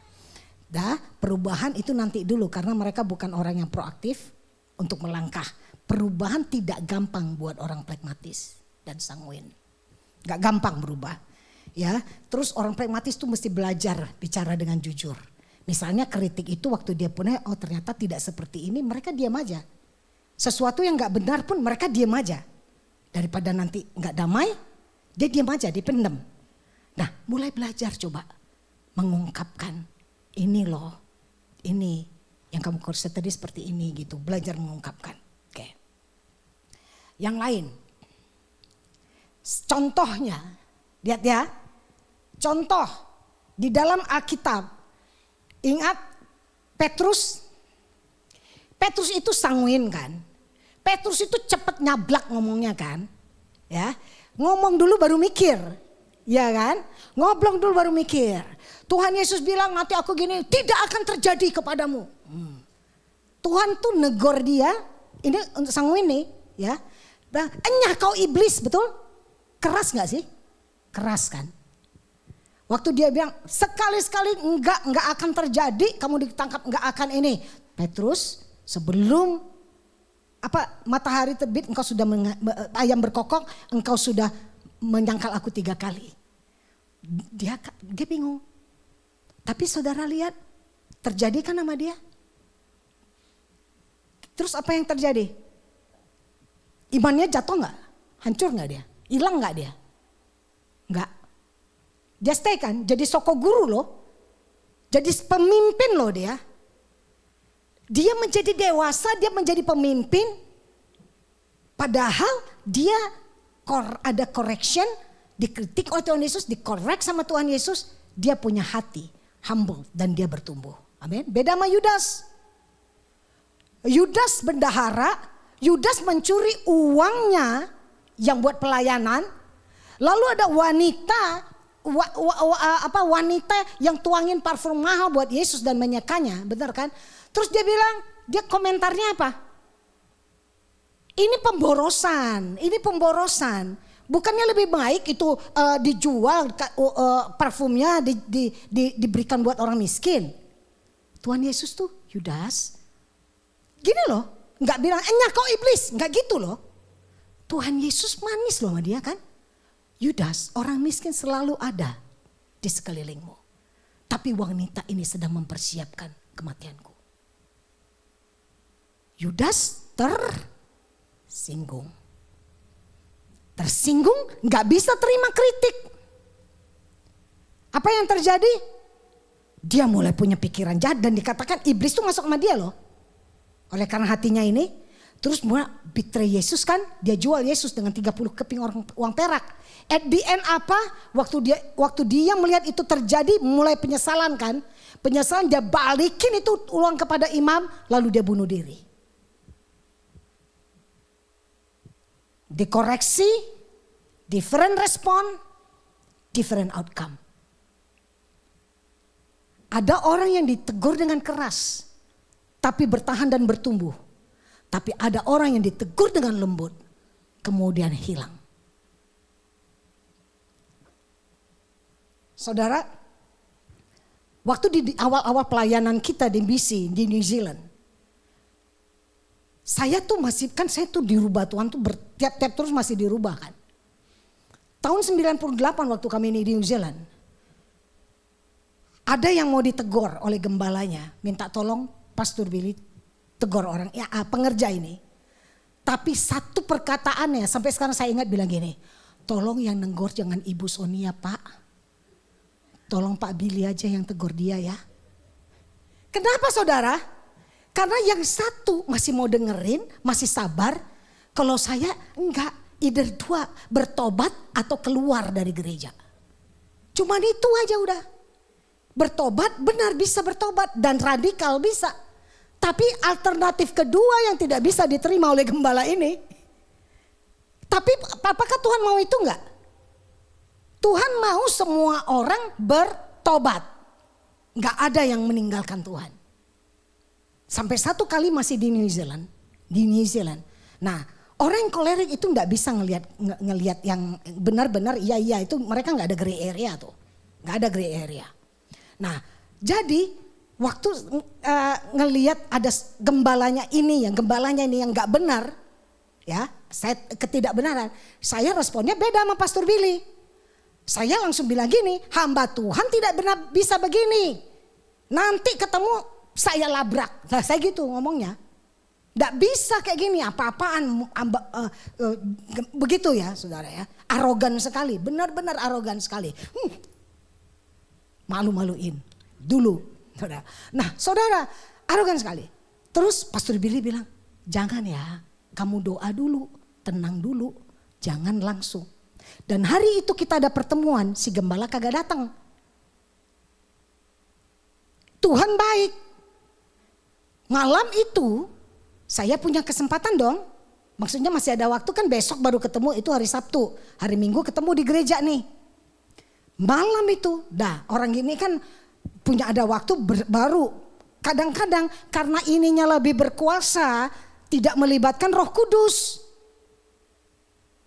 Perubahan itu nanti dulu karena mereka bukan orang yang proaktif untuk melangkah. Perubahan tidak gampang buat orang pragmatis dan sanguin. Gak gampang berubah. Ya, terus orang pragmatis tuh mesti belajar bicara dengan jujur. Misalnya kritik itu waktu dia punya, oh ternyata tidak seperti ini, mereka diam aja. Sesuatu yang gak benar pun mereka diam aja. Daripada nanti gak damai, dia diam aja, dipendam. Nah, mulai belajar coba mengungkapkan. Ini loh, ini yang kamu kursus tadi seperti ini gitu. Belajar mengungkapkan. Oke. Yang lain. Contohnya, lihat ya. Contoh di dalam Alkitab. Ingat Petrus itu sanguin kan. Petrus itu cepat nyablak ngomongnya kan. Ya, ngomong dulu baru mikir. Ya kan? Ngobrol dulu baru mikir. Tuhan Yesus bilang nanti aku gini, tidak akan terjadi kepadamu. Tuhan tuh negor dia, ini untuk sanguin nih, ya. Enyah kau iblis, betul? Keras gak sih? Keras kan? Waktu dia bilang sekali-sekali enggak akan terjadi, kamu ditangkap enggak akan ini. Petrus sebelum matahari terbit engkau sudah ayam berkokok, engkau sudah menyangkal aku 3 kali. Dia bingung. Tapi saudara lihat terjadi kan sama dia. Terus apa yang terjadi? Imannya jatuh gak? Hancur gak dia? Hilang gak dia? Enggak. Dia stay kan? Jadi soko guru loh. Jadi pemimpin loh dia. Dia menjadi dewasa, dia menjadi pemimpin. Padahal dia ada correction, dikritik oleh Tuhan Yesus, dikorek sama Tuhan Yesus. Dia punya hati humble dan dia bertumbuh. Amin. Beda sama Yudas. Yudas bendahara, Yudas mencuri uangnya yang buat pelayanan. Lalu ada wanita yang tuangin parfum mahal buat Yesus dan menyekanya, benar kan? Terus dia bilang, dia komentarnya apa? Ini pemborosan. Bukannya lebih baik itu dijual parfumnya diberikan buat orang miskin. Tuhan Yesus tuh Yudas gini loh, nggak bilang enyah kau iblis, nggak gitu loh. Tuhan Yesus manis loh sama dia kan. Yudas, orang miskin selalu ada di sekelilingmu. Tapi wanita ini sedang mempersiapkan kematianku. Yudas tersinggung, nggak bisa terima kritik. Apa yang terjadi? Dia mulai punya pikiran jahat dan dikatakan iblis tuh masuk sama dia loh. Oleh karena hatinya ini, terus mulai betray Yesus kan, dia jual Yesus dengan 30 keping uang perak. At the end apa? Waktu dia melihat itu terjadi, mulai penyesalan kan. Penyesalan, dia balikin itu uang kepada imam, lalu dia bunuh diri. Dikoreksi, different respon, different outcome. Ada orang yang ditegur dengan keras, tapi bertahan dan bertumbuh. Tapi ada orang yang ditegur dengan lembut, kemudian hilang. Saudara, waktu di awal-awal pelayanan kita di misi di New Zealand, saya tuh saya tuh dirubah Tuhan tuh tiap terus masih dirubah kan. Tahun 98 waktu kami ini di New Zealand, ada yang mau ditegur oleh gembalanya, minta tolong Pastor Billy tegur orang, ya pengerja ini. Tapi satu perkataannya sampai sekarang saya ingat bilang gini, tolong yang nenggor jangan Ibu Sonia Pak. Tolong Pak Billy aja yang tegur dia ya. Kenapa saudara? Karena yang satu masih mau dengerin, masih sabar. Kalau saya enggak, either dua, bertobat atau keluar dari gereja. Cuman itu aja udah. Bertobat benar bisa bertobat dan radikal bisa. Tapi alternatif kedua yang tidak bisa diterima oleh gembala ini. Tapi apakah Tuhan mau itu enggak? Tuhan mau semua orang bertobat. Enggak ada yang meninggalkan Tuhan. Sampai satu kali masih di New Zealand. Di New Zealand. Nah, orang yang kolerik itu enggak bisa ngelihat yang benar-benar iya itu mereka enggak ada gray area tuh. Enggak ada gray area. Nah, jadi waktu ngelihat ada gembalanya ini yang enggak benar, ya, saya ketidakbenaran, saya responnya beda sama Pastor Billy. Saya langsung bilang gini, hamba Tuhan tidak benar bisa begini. Nanti ketemu saya labrak. Nah, saya gitu ngomongnya. Enggak bisa kayak gini, apa-apaan begitu ya, Saudara ya. Arogan sekali, benar-benar arogan sekali. Malu-maluin dulu. Nah, Saudara, arogan sekali. Terus Pastor Billy bilang, jangan ya, kamu doa dulu, tenang dulu, jangan langsung. Dan hari itu kita ada pertemuan, si gembala kagak datang. Tuhan baik. Malam itu saya punya kesempatan dong. Maksudnya masih ada waktu kan, besok baru ketemu, itu hari Sabtu. Hari Minggu ketemu di gereja nih. Malam itu, orang ini kan punya ada waktu baru. Kadang-kadang karena ininya lebih berkuasa, tidak melibatkan Roh Kudus.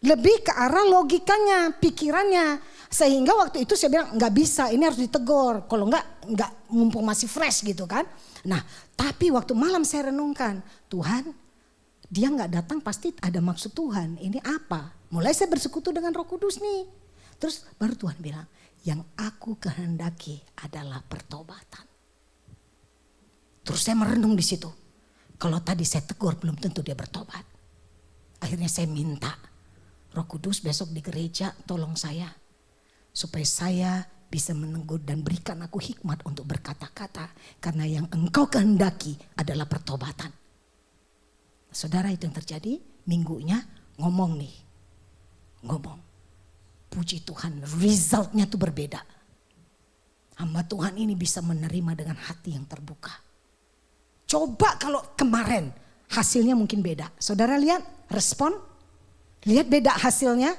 Lebih ke arah logikanya, pikirannya. Sehingga waktu itu saya bilang nggak bisa, ini harus ditegur. Kalau nggak mumpung masih fresh gitu kan. Nah, tapi waktu malam saya renungkan, Tuhan, dia nggak datang pasti ada maksud Tuhan. Ini apa? Mulai saya bersekutu dengan Roh Kudus nih. Terus baru Tuhan bilang, yang aku kehendaki adalah pertobatan. Terus saya merenung di situ. Kalau tadi saya tegur belum tentu dia bertobat. Akhirnya saya minta, Roh Kudus besok di gereja tolong saya. Supaya saya bisa menegur dan berikan aku hikmat untuk berkata-kata. Karena yang engkau kehendaki adalah pertobatan. Saudara, itu yang terjadi. Minggunya ngomong nih. Ngomong. Puji Tuhan, resultnya tuh berbeda. Hamba Tuhan ini bisa menerima dengan hati yang terbuka. Coba kalau kemarin hasilnya mungkin beda. Saudara lihat respon, lihat beda hasilnya.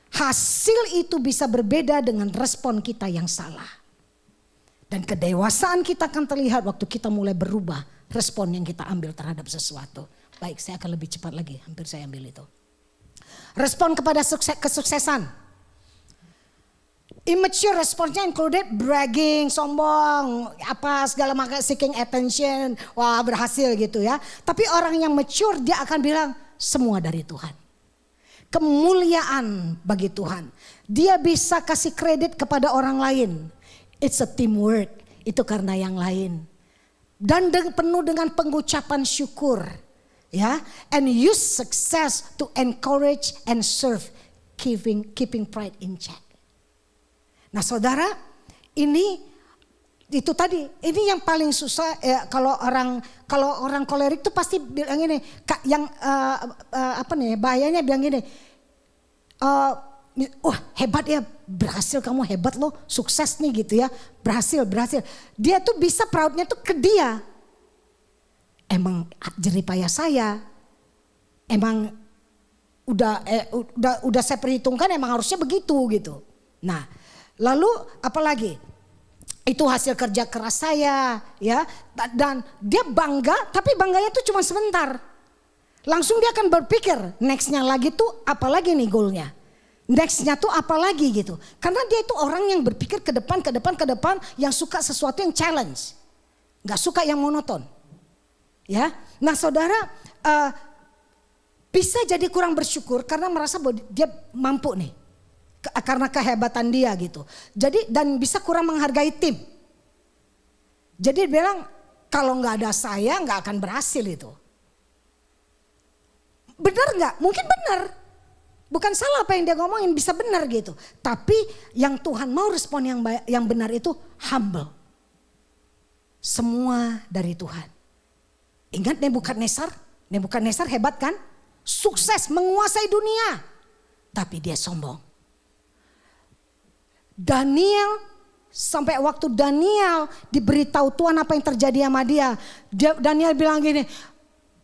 Hasil itu bisa berbeda dengan respon kita yang salah. Dan kedewasaan kita akan terlihat waktu kita mulai berubah respon yang kita ambil terhadap sesuatu. Baik, saya akan lebih cepat lagi, hampir saya ambil itu. Respon kepada kesuksesan. Immature responsnya included bragging, sombong, apa segala macam, seeking attention, wah berhasil gitu ya. Tapi orang yang mature dia akan bilang semua dari Tuhan. Kemuliaan bagi Tuhan. Dia bisa kasih kredit kepada orang lain. It's a teamwork, itu karena yang lain. Dan penuh dengan pengucapan syukur. Ya, and use success to encourage and serve, keeping pride in check. Nah, Saudara, ini itu tadi, ini yang paling susah ya, kalau orang kolerik tuh pasti bilang ini, bahayanya bilang gini, wah hebat ya, berhasil kamu, hebat loh, sukses nih gitu ya, berhasil. Dia tuh bisa proudnya tuh ke dia. Emang jeripaya saya, emang udah saya perhitungkan emang harusnya begitu gitu. Nah, lalu apalagi? Itu hasil kerja keras saya ya. Dan dia bangga, tapi bangganya tuh cuma sebentar. Langsung dia akan berpikir nextnya lagi tuh apalagi nih goalnya. Nextnya tuh apalagi gitu. Karena dia itu orang yang berpikir ke depan, yang suka sesuatu yang challenge. Gak suka yang monoton. Ya, nah Saudara bisa jadi kurang bersyukur karena merasa bahwa dia mampu nih. Karena kehebatan dia gitu. Jadi dan bisa kurang menghargai tim. Jadi dia bilang kalau nggak ada saya nggak akan berhasil itu. Benar nggak? Mungkin benar. Bukan salah apa yang dia ngomongin, bisa benar gitu. Tapi yang Tuhan mau respon yang benar itu humble. Semua dari Tuhan. Ingat Nebukadnezar hebat kan? Sukses menguasai dunia. Tapi dia sombong. Daniel Sampai waktu Daniel diberitahu Tuhan apa yang terjadi sama dia. Daniel bilang gini,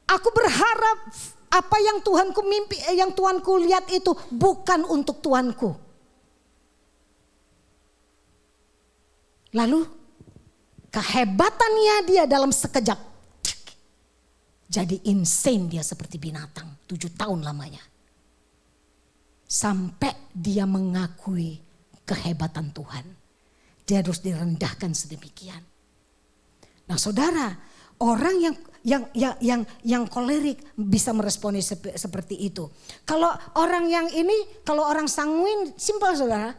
aku berharap apa yang Tuhanku mimpi, yang Tuhanku lihat itu bukan untuk Tuhanku. Lalu kehebatannya dia dalam sekejap. Jadi insane dia seperti binatang. 7 tahun lamanya. Sampai dia mengakui kehebatan Tuhan. Dia harus direndahkan sedemikian. Nah saudara, orang yang kolerik bisa meresponi seperti itu. Kalau orang yang ini, kalau orang sanguin, simpel saudara.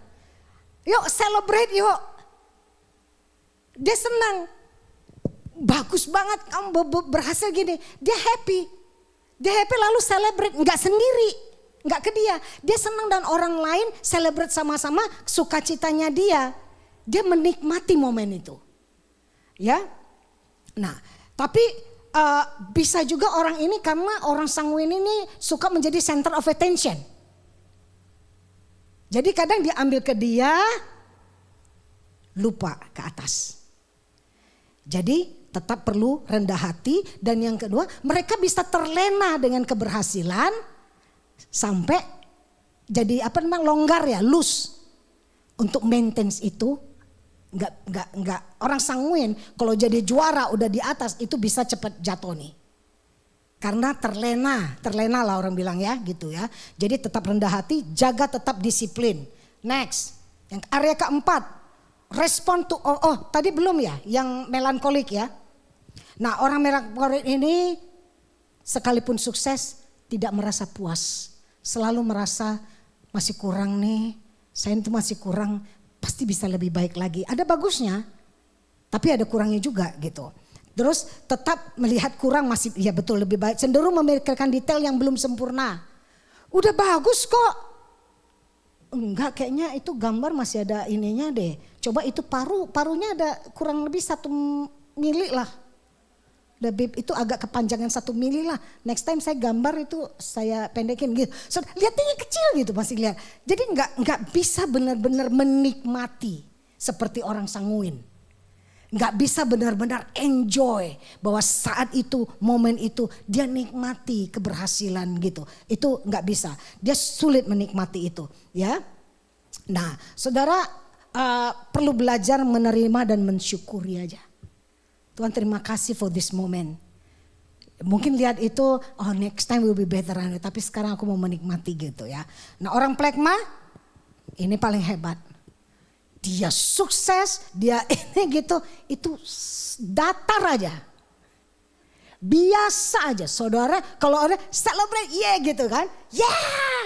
Yuk celebrate yuk. Dia senang. Bagus banget kamu berhasil gini. Dia happy. Dia happy lalu celebrate. Enggak sendiri. Enggak ke dia. Dia senang dan orang lain celebrate sama-sama sukacitanya dia. Dia menikmati momen itu. Ya. Nah, tapi bisa juga orang ini karena orang sanguin ini suka menjadi center of attention. Jadi kadang diambil ke dia, lupa ke atas. Jadi tetap perlu rendah hati, dan yang kedua mereka bisa terlena dengan keberhasilan sampai jadi longgar ya, loose untuk maintain itu. Enggak orang sanguin kalau jadi juara udah di atas itu bisa cepat jatuh nih. Karena terlena lah orang bilang ya gitu ya. Jadi tetap rendah hati, jaga tetap disiplin. Next, yang area keempat, respon to tadi belum ya, yang melankolik ya. Nah, orang melankolik ini sekalipun sukses tidak merasa puas. Selalu merasa masih kurang nih, saya itu masih kurang, pasti bisa lebih baik lagi. Ada bagusnya, tapi ada kurangnya juga gitu. Terus tetap melihat kurang masih, ya betul lebih baik. Cenderung memikirkan detail yang belum sempurna. Udah bagus kok. Enggak, kayaknya itu gambar masih ada ininya deh. Coba itu parunya ada kurang lebih 1 mili lah. Lebih itu agak kepanjangan 1 mili lah. Next time saya gambar itu saya pendekin gitu. So, lihatnya kecil gitu masih lihat. Jadi enggak bisa benar-benar menikmati seperti orang sanguin. Enggak bisa benar-benar enjoy bahwa saat itu, momen itu dia nikmati keberhasilan gitu. Itu enggak bisa. Dia sulit menikmati itu, ya. Nah, saudara perlu belajar menerima dan mensyukuri aja. Tuhan terima kasih for this moment. Mungkin lihat itu, next time will be better. Tapi sekarang aku mau menikmati gitu ya. Nah, orang plekma ini paling hebat. Dia sukses, dia ini gitu, itu datar aja. Biasa aja, saudara. Kalau orang celebrate, gitu kan,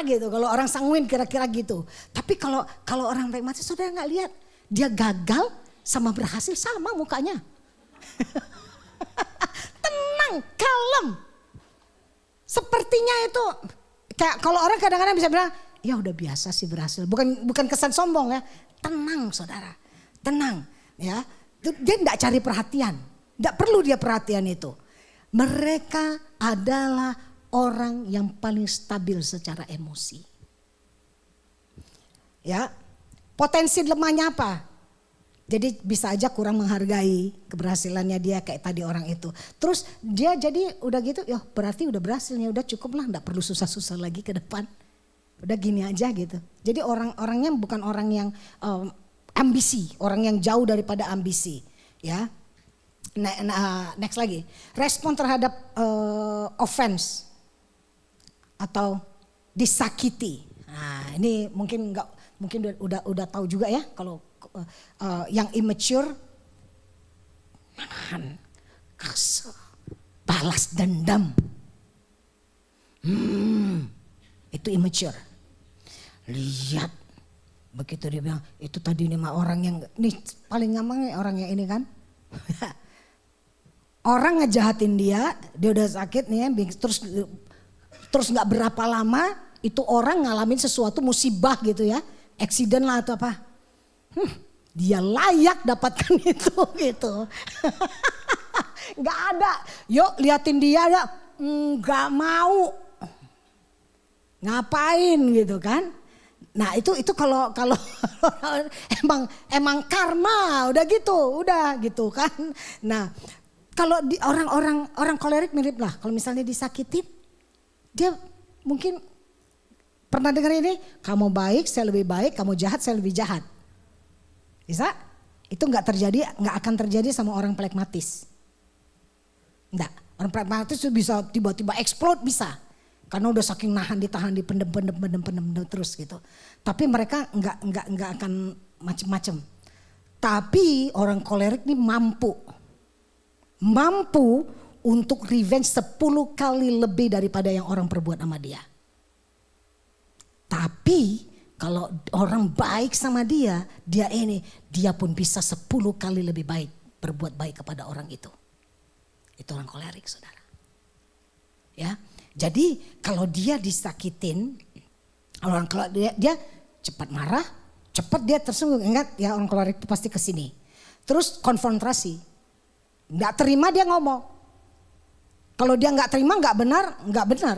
gitu. Kalau orang sanguin kira-kira gitu. Tapi kalau orang plekma, saudara nggak lihat, dia gagal sama berhasil sama mukanya. Tenang, kalem. Sepertinya itu kayak kalau orang kadang-kadang bisa bilang, ya udah biasa sih berhasil. Bukan kesan sombong ya. Tenang saudara, tenang ya. Dia tidak cari perhatian, tidak perlu dia perhatian itu. Mereka adalah orang yang paling stabil secara emosi. Ya, potensi lemahnya apa? Jadi bisa aja kurang menghargai keberhasilannya dia kayak tadi orang itu. Terus dia jadi udah gitu, ya berarti udah berhasilnya, udah cukup lah, tidak perlu susah-susah lagi ke depan. Udah gini aja gitu. Jadi orang-orangnya bukan orang yang ambisi, orang yang jauh daripada ambisi, ya. Next lagi, respon terhadap offense atau disakiti. Nah, ini mungkin udah tahu juga ya kalau yang immature, menahan, kesel, balas dendam. Itu immature. Lihat, begitu dia bilang, itu tadi 5 orang yang, nih paling gampang orang yang ini kan. Orang ngejahatin dia udah sakit nih, terus nggak berapa lama itu orang ngalamin sesuatu musibah gitu ya, accident lah atau apa. Dia layak dapatkan itu gitu. Nggak ada, yuk liatin dia ya, nggak mau. Ngapain gitu kan. Nah itu kalau emang karma udah gitu kan. Nah kalau di orang kolerik mirip lah. Kalau misalnya disakitin, dia mungkin pernah dengar ini, kamu baik saya lebih baik, kamu jahat saya lebih jahat. Bisa? Itu nggak akan terjadi sama orang plekmatis. Enggak, orang pragmatis itu bisa tiba-tiba explode bisa. Karena udah saking ditahan, dipendem terus gitu. Tapi mereka enggak akan macem-macem. Tapi orang kolerik ini mampu untuk revenge 10 kali lebih daripada yang orang perbuat sama dia. Tapi kalau orang baik sama dia pun bisa 10 kali lebih baik berbuat baik kepada orang itu. Itu orang kolerik, saudara. Ya, jadi kalau dia disakitin, kalau dia cepat marah, cepat dia tersinggung. Ingat ya, orang kolerik itu pasti kesini. Terus konfrontasi, nggak terima dia ngomong. Kalau dia nggak terima nggak benar.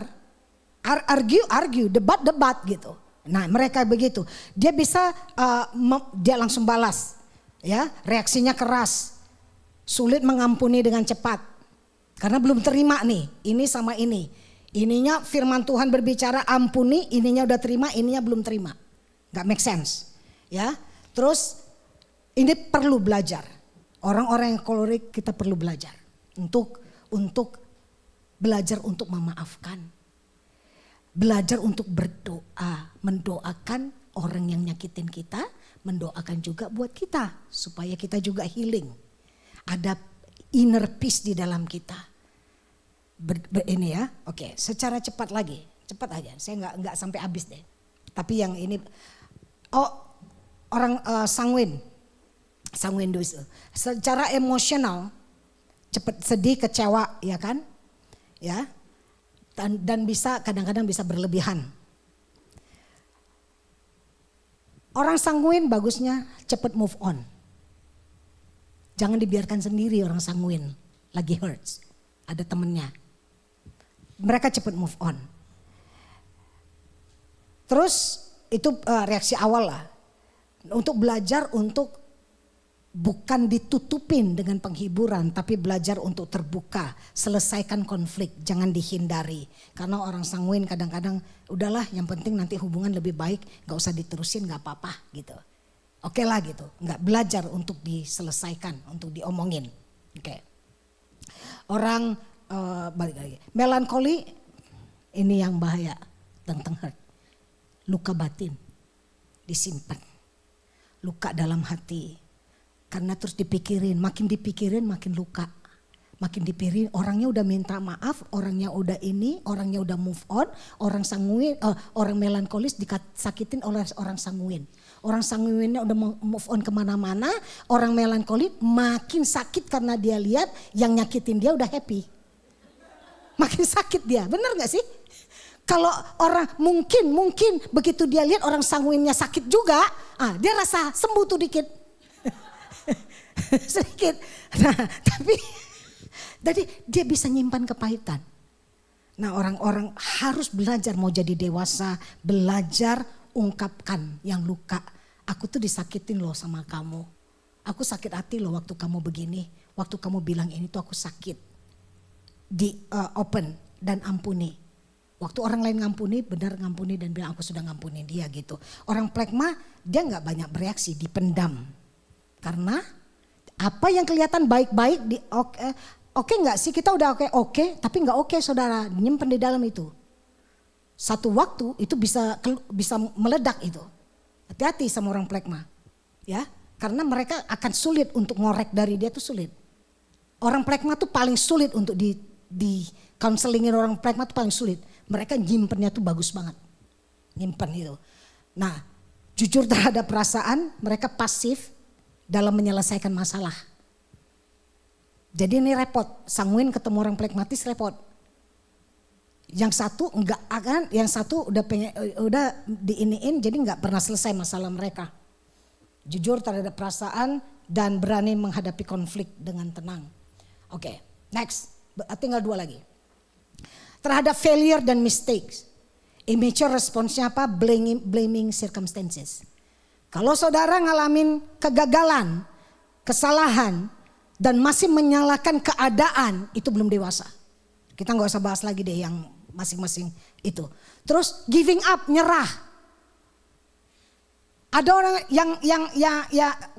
Argue, debat gitu. Nah mereka begitu. Dia bisa dia langsung balas, ya reaksinya keras, sulit mengampuni dengan cepat. Karena belum terima nih, ini sama ini. Ininya firman Tuhan berbicara ampuni, ininya udah terima, ininya belum terima. Gak make sense. Ya, terus ini perlu belajar. Orang-orang yang kolerik kita perlu belajar. Untuk belajar untuk memaafkan. Belajar untuk berdoa. Mendoakan orang yang nyakitin kita, mendoakan juga buat kita. Supaya kita juga healing. Ada inner peace di dalam kita. Ini ya, oke. Secara cepat aja. Saya nggak sampai habis deh. Tapi yang ini, orang sanguin dosa. Secara emosional, cepat sedih, kecewa, ya kan? Ya, dan bisa kadang-kadang bisa berlebihan. Orang sanguin bagusnya cepat move on. Jangan dibiarkan sendiri orang sanguin lagi hurts. Ada temennya. Mereka cepat move on. Terus itu reaksi awal lah. Untuk belajar untuk bukan ditutupin dengan penghiburan. Tapi belajar untuk terbuka. Selesaikan konflik. Jangan dihindari. Karena orang sanguin kadang-kadang udahlah yang penting nanti hubungan lebih baik. Gak usah diterusin gak apa-apa gitu. Oke lah gitu. Gak belajar untuk diselesaikan. Untuk diomongin. Oke. Orang balik lagi. Melankoli ini yang bahaya tentang hurt. Luka batin disimpan. Luka dalam hati. Karena terus dipikirin makin luka. Makin dipikirin orangnya udah minta maaf, orangnya udah orangnya udah move on, orang sanguin, orang melankolis disakitin oleh orang sanguin. Orang sanguinnya udah move on kemana-mana, orang melankolis makin sakit karena dia lihat yang nyakitin dia udah happy. Makin sakit dia, benar gak sih? Kalau orang mungkin begitu dia lihat orang sanguinnya sakit juga, dia rasa sembuh tuh dikit. Sedikit. Nah, tapi jadi dia bisa nyimpan kepahitan. Nah, orang-orang harus belajar mau jadi dewasa, belajar ungkapkan yang luka. Aku tuh disakitin loh sama kamu. Aku sakit hati loh waktu kamu begini, waktu kamu bilang ini tuh aku sakit. Open dan ampuni. Waktu orang lain ngampuni, benar ngampuni dan bilang aku sudah ngampuni dia gitu. Orang plekma dia nggak banyak bereaksi, dipendam. Karena apa yang kelihatan baik-baik oke nggak sih kita udah oke, tapi nggak oke saudara, nyimpen di dalam itu. Satu waktu itu bisa meledak itu. Hati-hati sama orang plekma, ya, karena mereka akan sulit untuk ngorek dari dia tuh sulit. Orang plekma tuh paling sulit untuk di counselingin orang plekma tuh paling sulit. Mereka nyimpennya tuh bagus banget. Nyimpen itu. Nah, jujur terhadap perasaan, mereka pasif dalam menyelesaikan masalah. Jadi ini repot, sanguin ketemu orang plekmatis repot. Yang satu enggak akan, yang satu udah diiniin jadi enggak pernah selesai masalah mereka. Jujur terhadap perasaan dan berani menghadapi konflik dengan tenang. Oke, next. Tinggal 2 lagi. Terhadap failure dan mistakes. Immature responsnya apa? Blaming circumstances. Kalau saudara ngalamin kegagalan, kesalahan, dan masih menyalahkan keadaan, itu belum dewasa. Kita gak usah bahas lagi deh yang masing-masing itu. Terus giving up, nyerah. Ada orang yang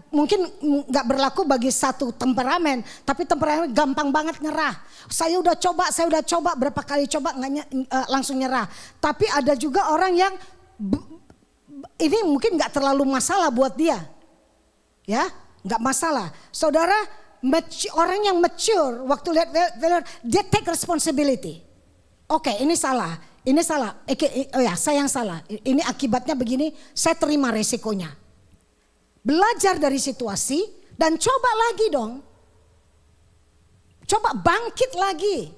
mungkin gak berlaku bagi satu temperamen, tapi temperamen gampang banget nyerah. Saya udah coba berapa kali coba langsung nyerah. Tapi ada juga orang yang ini mungkin gak terlalu masalah buat dia. Ya, gak masalah. Saudara, orang yang mature waktu lihat failure, dia take responsibility. Oke, ini salah. Oh ya, saya yang salah. Ini akibatnya begini, saya terima resikonya. Belajar dari situasi dan coba lagi dong. Coba bangkit lagi.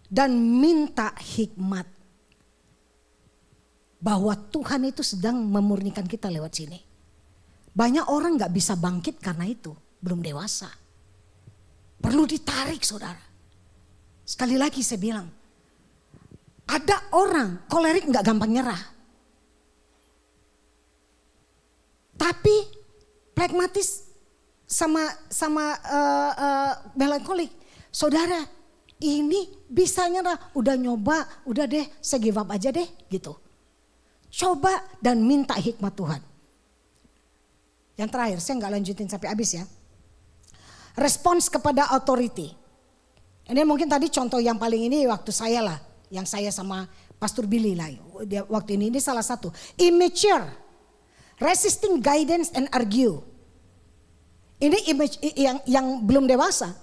Dan minta hikmat. Bahwa Tuhan itu sedang memurnikan kita lewat sini. Banyak orang gak bisa bangkit karena itu. Belum dewasa. Perlu ditarik saudara. Sekali lagi saya bilang. Ada orang kolerik gak gampang nyerah. Tapi pragmatis sama melankolik. Saudara ini bisa nyerah. Udah nyoba, udah deh saya give up aja deh gitu. Coba dan minta hikmat Tuhan. Yang terakhir saya gak lanjutin sampai habis ya. Respons kepada authority. Ini mungkin tadi contoh yang paling ini waktu saya lah. Yang saya sama Pastor Billy lah. Waktu ini salah satu. Immature. Resisting guidance and argue. Ini yang belum dewasa.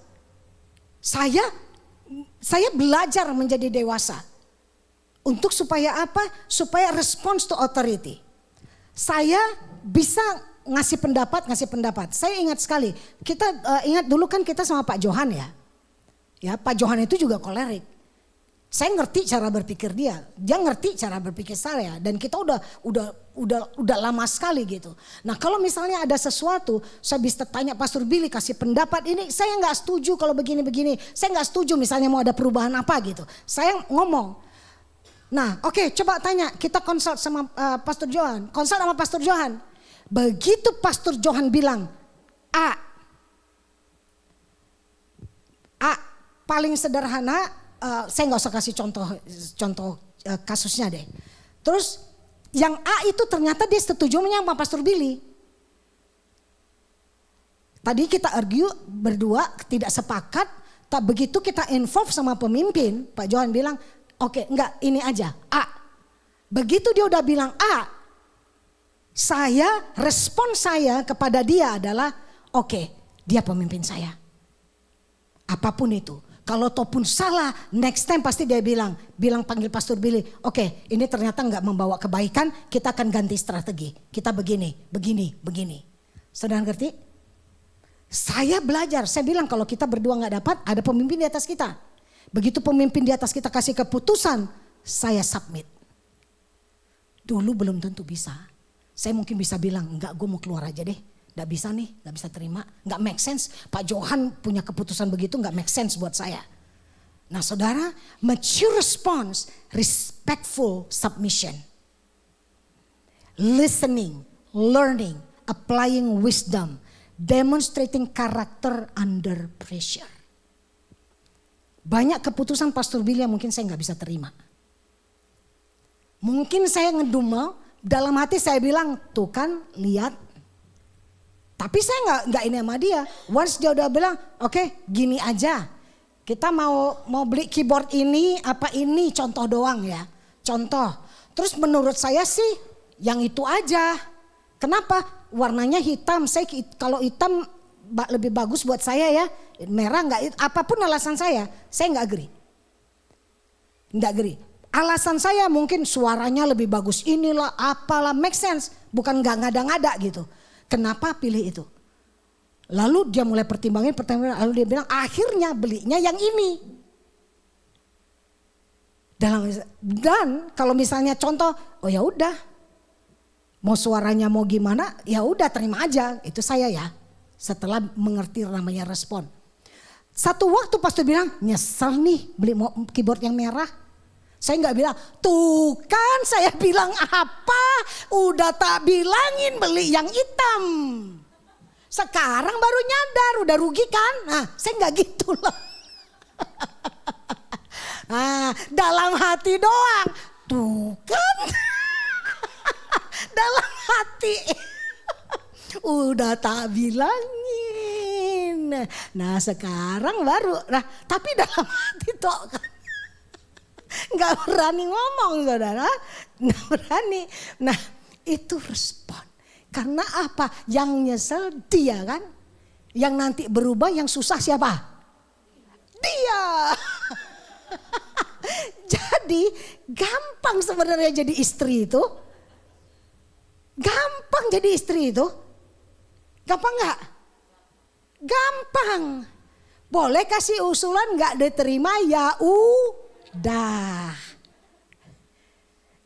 Saya belajar menjadi dewasa. Untuk supaya apa? Supaya respons to authority. Saya bisa ngasih pendapat. Saya ingat sekali. Kita ingat dulu kan kita sama Pak Johan ya. Ya, Pak Johan itu juga kolerik. Saya ngerti cara berpikir dia ngerti cara berpikir saya, dan kita udah lama sekali gitu. Nah kalau misalnya ada sesuatu, saya bisa tanya Pastor Billy kasih pendapat ini, saya nggak setuju kalau begini-begini, saya nggak setuju misalnya mau ada perubahan apa gitu, saya ngomong. Nah oke, coba tanya, kita konsult sama Pastor Johan, begitu Pastor Johan bilang A paling sederhana. Saya nggak usah kasih contoh kasusnya deh. Terus yang A itu ternyata dia setuju sama Pastor Billy. Tadi kita argue berdua tidak sepakat. Tak begitu kita involve sama pemimpin, Pak Johan bilang, oke, enggak ini aja A. Begitu dia udah bilang A, respon saya kepada dia adalah oke, dia pemimpin saya. Apapun itu. Kalau ataupun salah, next time pasti dia bilang panggil Pastor Billy. Oke, ini ternyata nggak membawa kebaikan, kita akan ganti strategi. Kita begini. Saudara ngerti? Saya belajar, saya bilang kalau kita berdua nggak dapat, ada pemimpin di atas kita. Begitu pemimpin di atas kita kasih keputusan, saya submit. Dulu belum tentu bisa. Saya mungkin bisa bilang, enggak, gue mau keluar aja deh. Gak bisa nih, gak bisa terima, gak make sense. Pak Johan punya keputusan begitu gak make sense buat saya. Nah saudara, mature response, respectful submission. Listening, learning, applying wisdom, demonstrating character under pressure. Banyak keputusan Pastor Billy yang mungkin saya gak bisa terima. Mungkin saya ngedumel, dalam hati saya bilang, tuh kan lihat. Tapi saya nggak ini sama dia. Once dia udah bilang, oke, gini aja. Kita mau beli keyboard ini, apa ini, contoh doang ya. Contoh. Terus menurut saya sih, yang itu aja. Kenapa? Warnanya hitam. Kalau hitam lebih bagus buat saya ya. Merah nggak. Apapun alasan saya nggak agree. Nggak agree. Alasan saya mungkin suaranya lebih bagus inilah, apalah, make sense. Bukan nggak ngada-ngada gitu. Kenapa pilih itu? Lalu dia mulai pertimbangin, lalu dia bilang akhirnya belinya yang ini. Dan kalau misalnya contoh, oh ya udah, mau suaranya mau gimana, ya udah terima aja. Itu saya ya, setelah mengerti namanya respon. Satu waktu Pastor bilang, nyesel nih beli keyboard yang merah. Saya nggak bilang, tuh kan saya bilang apa, udah tak bilangin beli yang hitam. Sekarang baru nyadar, udah rugi kan? Nah, saya nggak gitu loh. Nah, dalam hati doang, tuh kan. Dalam hati, udah tak bilangin. Nah sekarang baru, nah tapi dalam hati toh kan. Nggak berani ngomong saudara, nggak berani. Nah itu respon. Karena apa? Yang nyesel dia kan. Yang nanti berubah yang susah siapa? Dia. Jadi gampang sebenarnya jadi istri itu. Gampang jadi istri itu. Gampang nggak? Gampang. Boleh kasih usulan nggak diterima ya udah.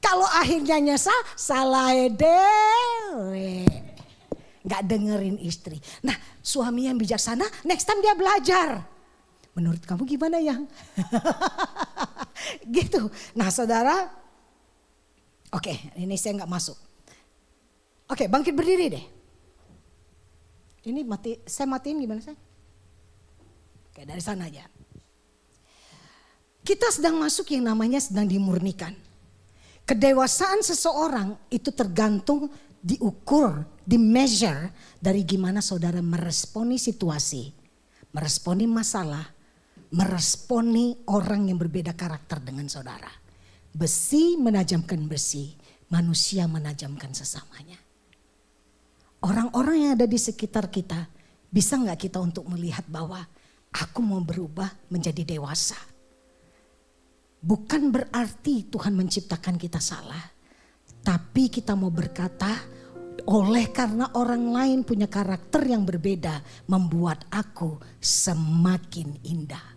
Kalau akhirnya nyesal, salah dewe. Gak dengerin istri. Nah suami yang bijaksana next time dia belajar. Menurut kamu gimana yang? Gitu. Nah saudara. Oke ini saya gak masuk. Oke bangkit berdiri deh. Ini saya matiin gimana saya? Oke dari sana aja. Kita sedang masuk yang namanya sedang dimurnikan. Kedewasaan seseorang itu tergantung diukur, dimeasure dari gimana saudara meresponi situasi, meresponi masalah, meresponi orang yang berbeda karakter dengan saudara. Besi menajamkan besi, manusia menajamkan sesamanya. Orang-orang yang ada di sekitar kita, bisa gak kita untuk melihat bahwa aku mau berubah menjadi dewasa. Bukan berarti Tuhan menciptakan kita salah. Tapi kita mau berkata, oleh karena orang lain punya karakter yang berbeda, membuat aku semakin indah.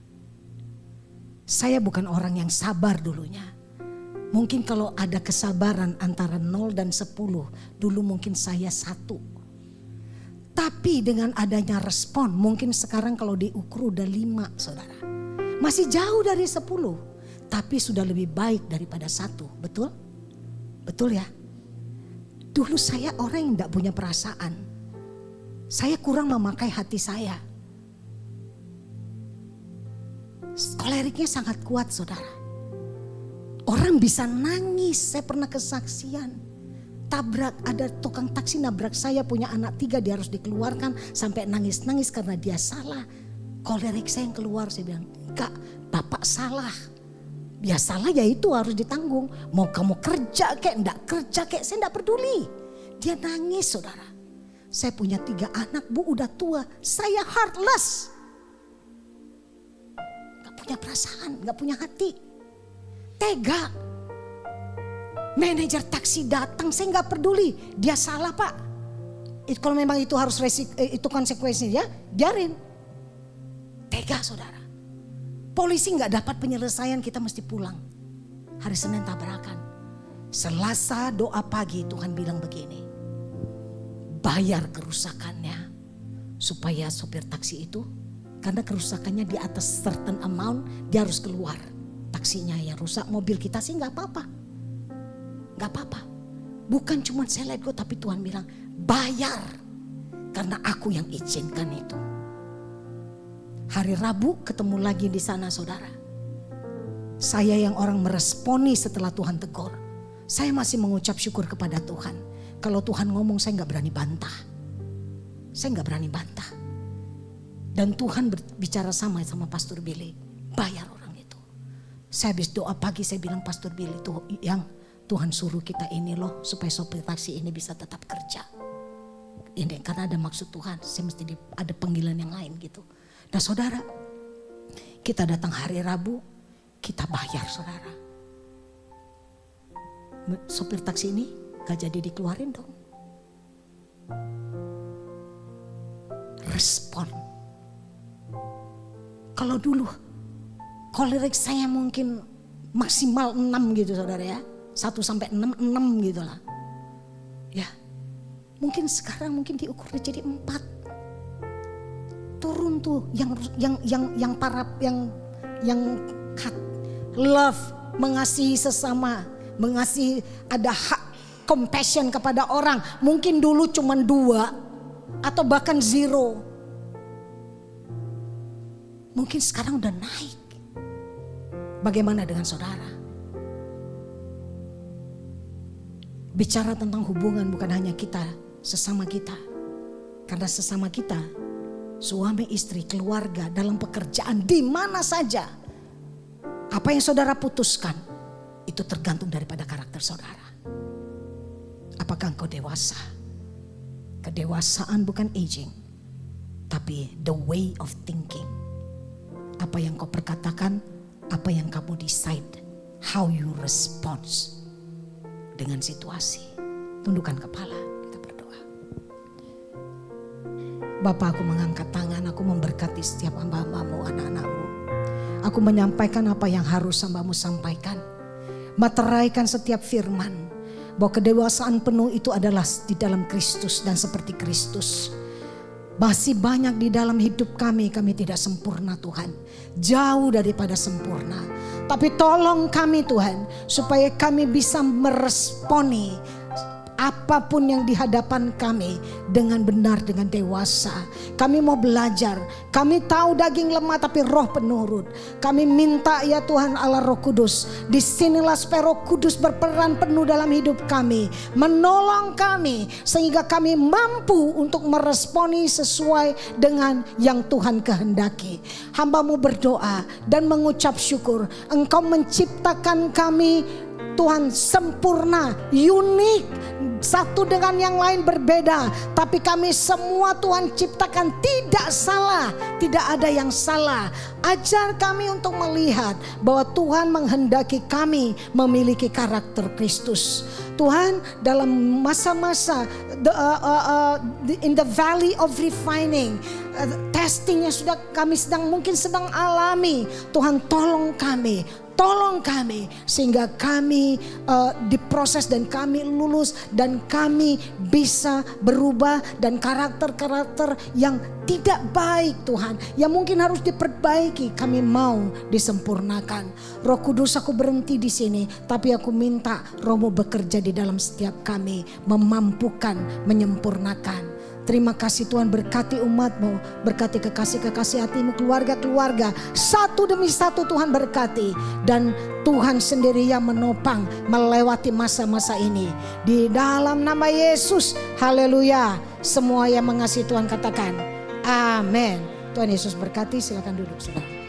Saya bukan orang yang sabar dulunya. Mungkin kalau ada kesabaran antara 0 dan 10, dulu mungkin saya 1. Tapi dengan adanya respon, mungkin sekarang kalau diukur udah 5 saudara. Masih jauh dari 10. Tapi sudah lebih baik daripada 1, betul? Betul ya? Dulu saya orang yang tidak punya perasaan. Saya kurang memakai hati saya. Koleriknya sangat kuat saudara. Orang bisa nangis, saya pernah kesaksian. Tabrak, ada tukang taksi nabrak saya, punya anak 3, dia harus dikeluarkan. Sampai nangis-nangis karena dia salah. Kolerik saya yang keluar, saya bilang enggak, bapak salah. Ya salah ya itu harus ditanggung. Mau kamu kerja kayak enggak kerja kayak saya enggak peduli. Dia nangis saudara. Saya punya 3 anak bu udah tua. Saya heartless. Gak punya perasaan, gak punya hati. Tega. Manajer taksi datang saya gak peduli. Dia salah pak. Kalau memang itu harus itu konsekuensinya ya biarin. Tega saudara. Polisi gak dapat penyelesaian kita mesti pulang. Hari Senin tabrakan. Selasa doa pagi Tuhan bilang begini. Bayar kerusakannya. Supaya sopir taksi itu. Karena kerusakannya di atas certain amount. Dia harus keluar. Taksinya yang rusak. Mobil kita sih gak apa-apa. Gak apa-apa. Bukan cuma saya let go. Tapi Tuhan bilang bayar. Karena aku yang izinkan itu. Hari Rabu ketemu lagi di sana saudara. Saya yang orang meresponi setelah Tuhan tegur. Saya masih mengucap syukur kepada Tuhan. Kalau Tuhan ngomong saya gak berani bantah. Saya gak berani bantah. Dan Tuhan berbicara sama Pastor Billy. Bayar orang itu. Saya habis doa pagi saya bilang Pastor Billy tuh yang Tuhan suruh kita ini loh. Supaya sopir taksi ini bisa tetap kerja. Ini karena ada maksud Tuhan. Saya mesti ada panggilan yang lain gitu. Nah saudara, kita datang hari Rabu, kita bayar saudara. Sopir taksi ini gak jadi dikeluarin dong. Respon. Kalau dulu, kolerik saya mungkin maksimal 6 gitu saudara ya. 1 sampai 6 gitu lah. Ya, mungkin sekarang mungkin diukur jadi 4. Turun tuh yang cut, love mengasihi sesama, mengasihi, ada hak compassion kepada orang. Mungkin dulu cuma 2 atau bahkan 0. Mungkin sekarang udah naik. Bagaimana dengan saudara? Bicara tentang hubungan bukan hanya kita, sesama kita. Karena sesama kita, suami, istri, keluarga, dalam pekerjaan, di mana saja. Apa yang saudara putuskan, itu tergantung daripada karakter saudara. Apakah engkau dewasa? Kedewasaan bukan aging, tapi the way of thinking. Apa yang kau perkatakan, apa yang kamu decide, how you respond dengan situasi. Tundukkan kepala, kita berdoa. Bapa, aku mengangkat tangan, aku memberkati setiap hamba-hambamu, anak-anakmu. Aku menyampaikan apa yang harus hambamu sampaikan. Materaikan setiap firman, bahwa kedewasaan penuh itu adalah di dalam Kristus dan seperti Kristus. Masih banyak di dalam hidup kami tidak sempurna Tuhan. Jauh daripada sempurna. Tapi tolong kami Tuhan, supaya kami bisa meresponi apapun yang di hadapan kami dengan benar, dengan dewasa. Kami mau belajar. Kami tahu daging lemah tapi roh penurut. Kami minta ya Tuhan Allah Roh Kudus, disinilah supaya Roh Kudus berperan penuh dalam hidup kami, menolong kami sehingga kami mampu untuk meresponi sesuai dengan yang Tuhan kehendaki. Hamba-Mu berdoa dan mengucap syukur, Engkau menciptakan kami Tuhan sempurna, unik, satu dengan yang lain berbeda. Tapi kami semua Tuhan ciptakan tidak salah, tidak ada yang salah. Ajar kami untuk melihat bahwa Tuhan menghendaki kami memiliki karakter Kristus. Tuhan, dalam masa-masa in the valley of refining, testing yang kami mungkin sedang alami, Tuhan tolong kami sehingga kami diproses dan kami lulus dan kami bisa berubah, dan karakter-karakter yang tidak baik Tuhan, yang mungkin harus diperbaiki, kami mau disempurnakan. Roh Kudus, aku berhenti di sini, tapi aku minta Roh-Mu bekerja di dalam setiap kami, memampukan, menyempurnakan. Terima kasih Tuhan, berkati umat-Mu, berkati kekasih-kekasih hati-Mu, keluarga-keluarga, satu demi satu Tuhan berkati. Dan Tuhan sendiri yang menopang melewati masa-masa ini. Di dalam nama Yesus, haleluya. Semua yang mengasihi Tuhan katakan, amin. Tuhan Yesus berkati, silakan duduk saudara.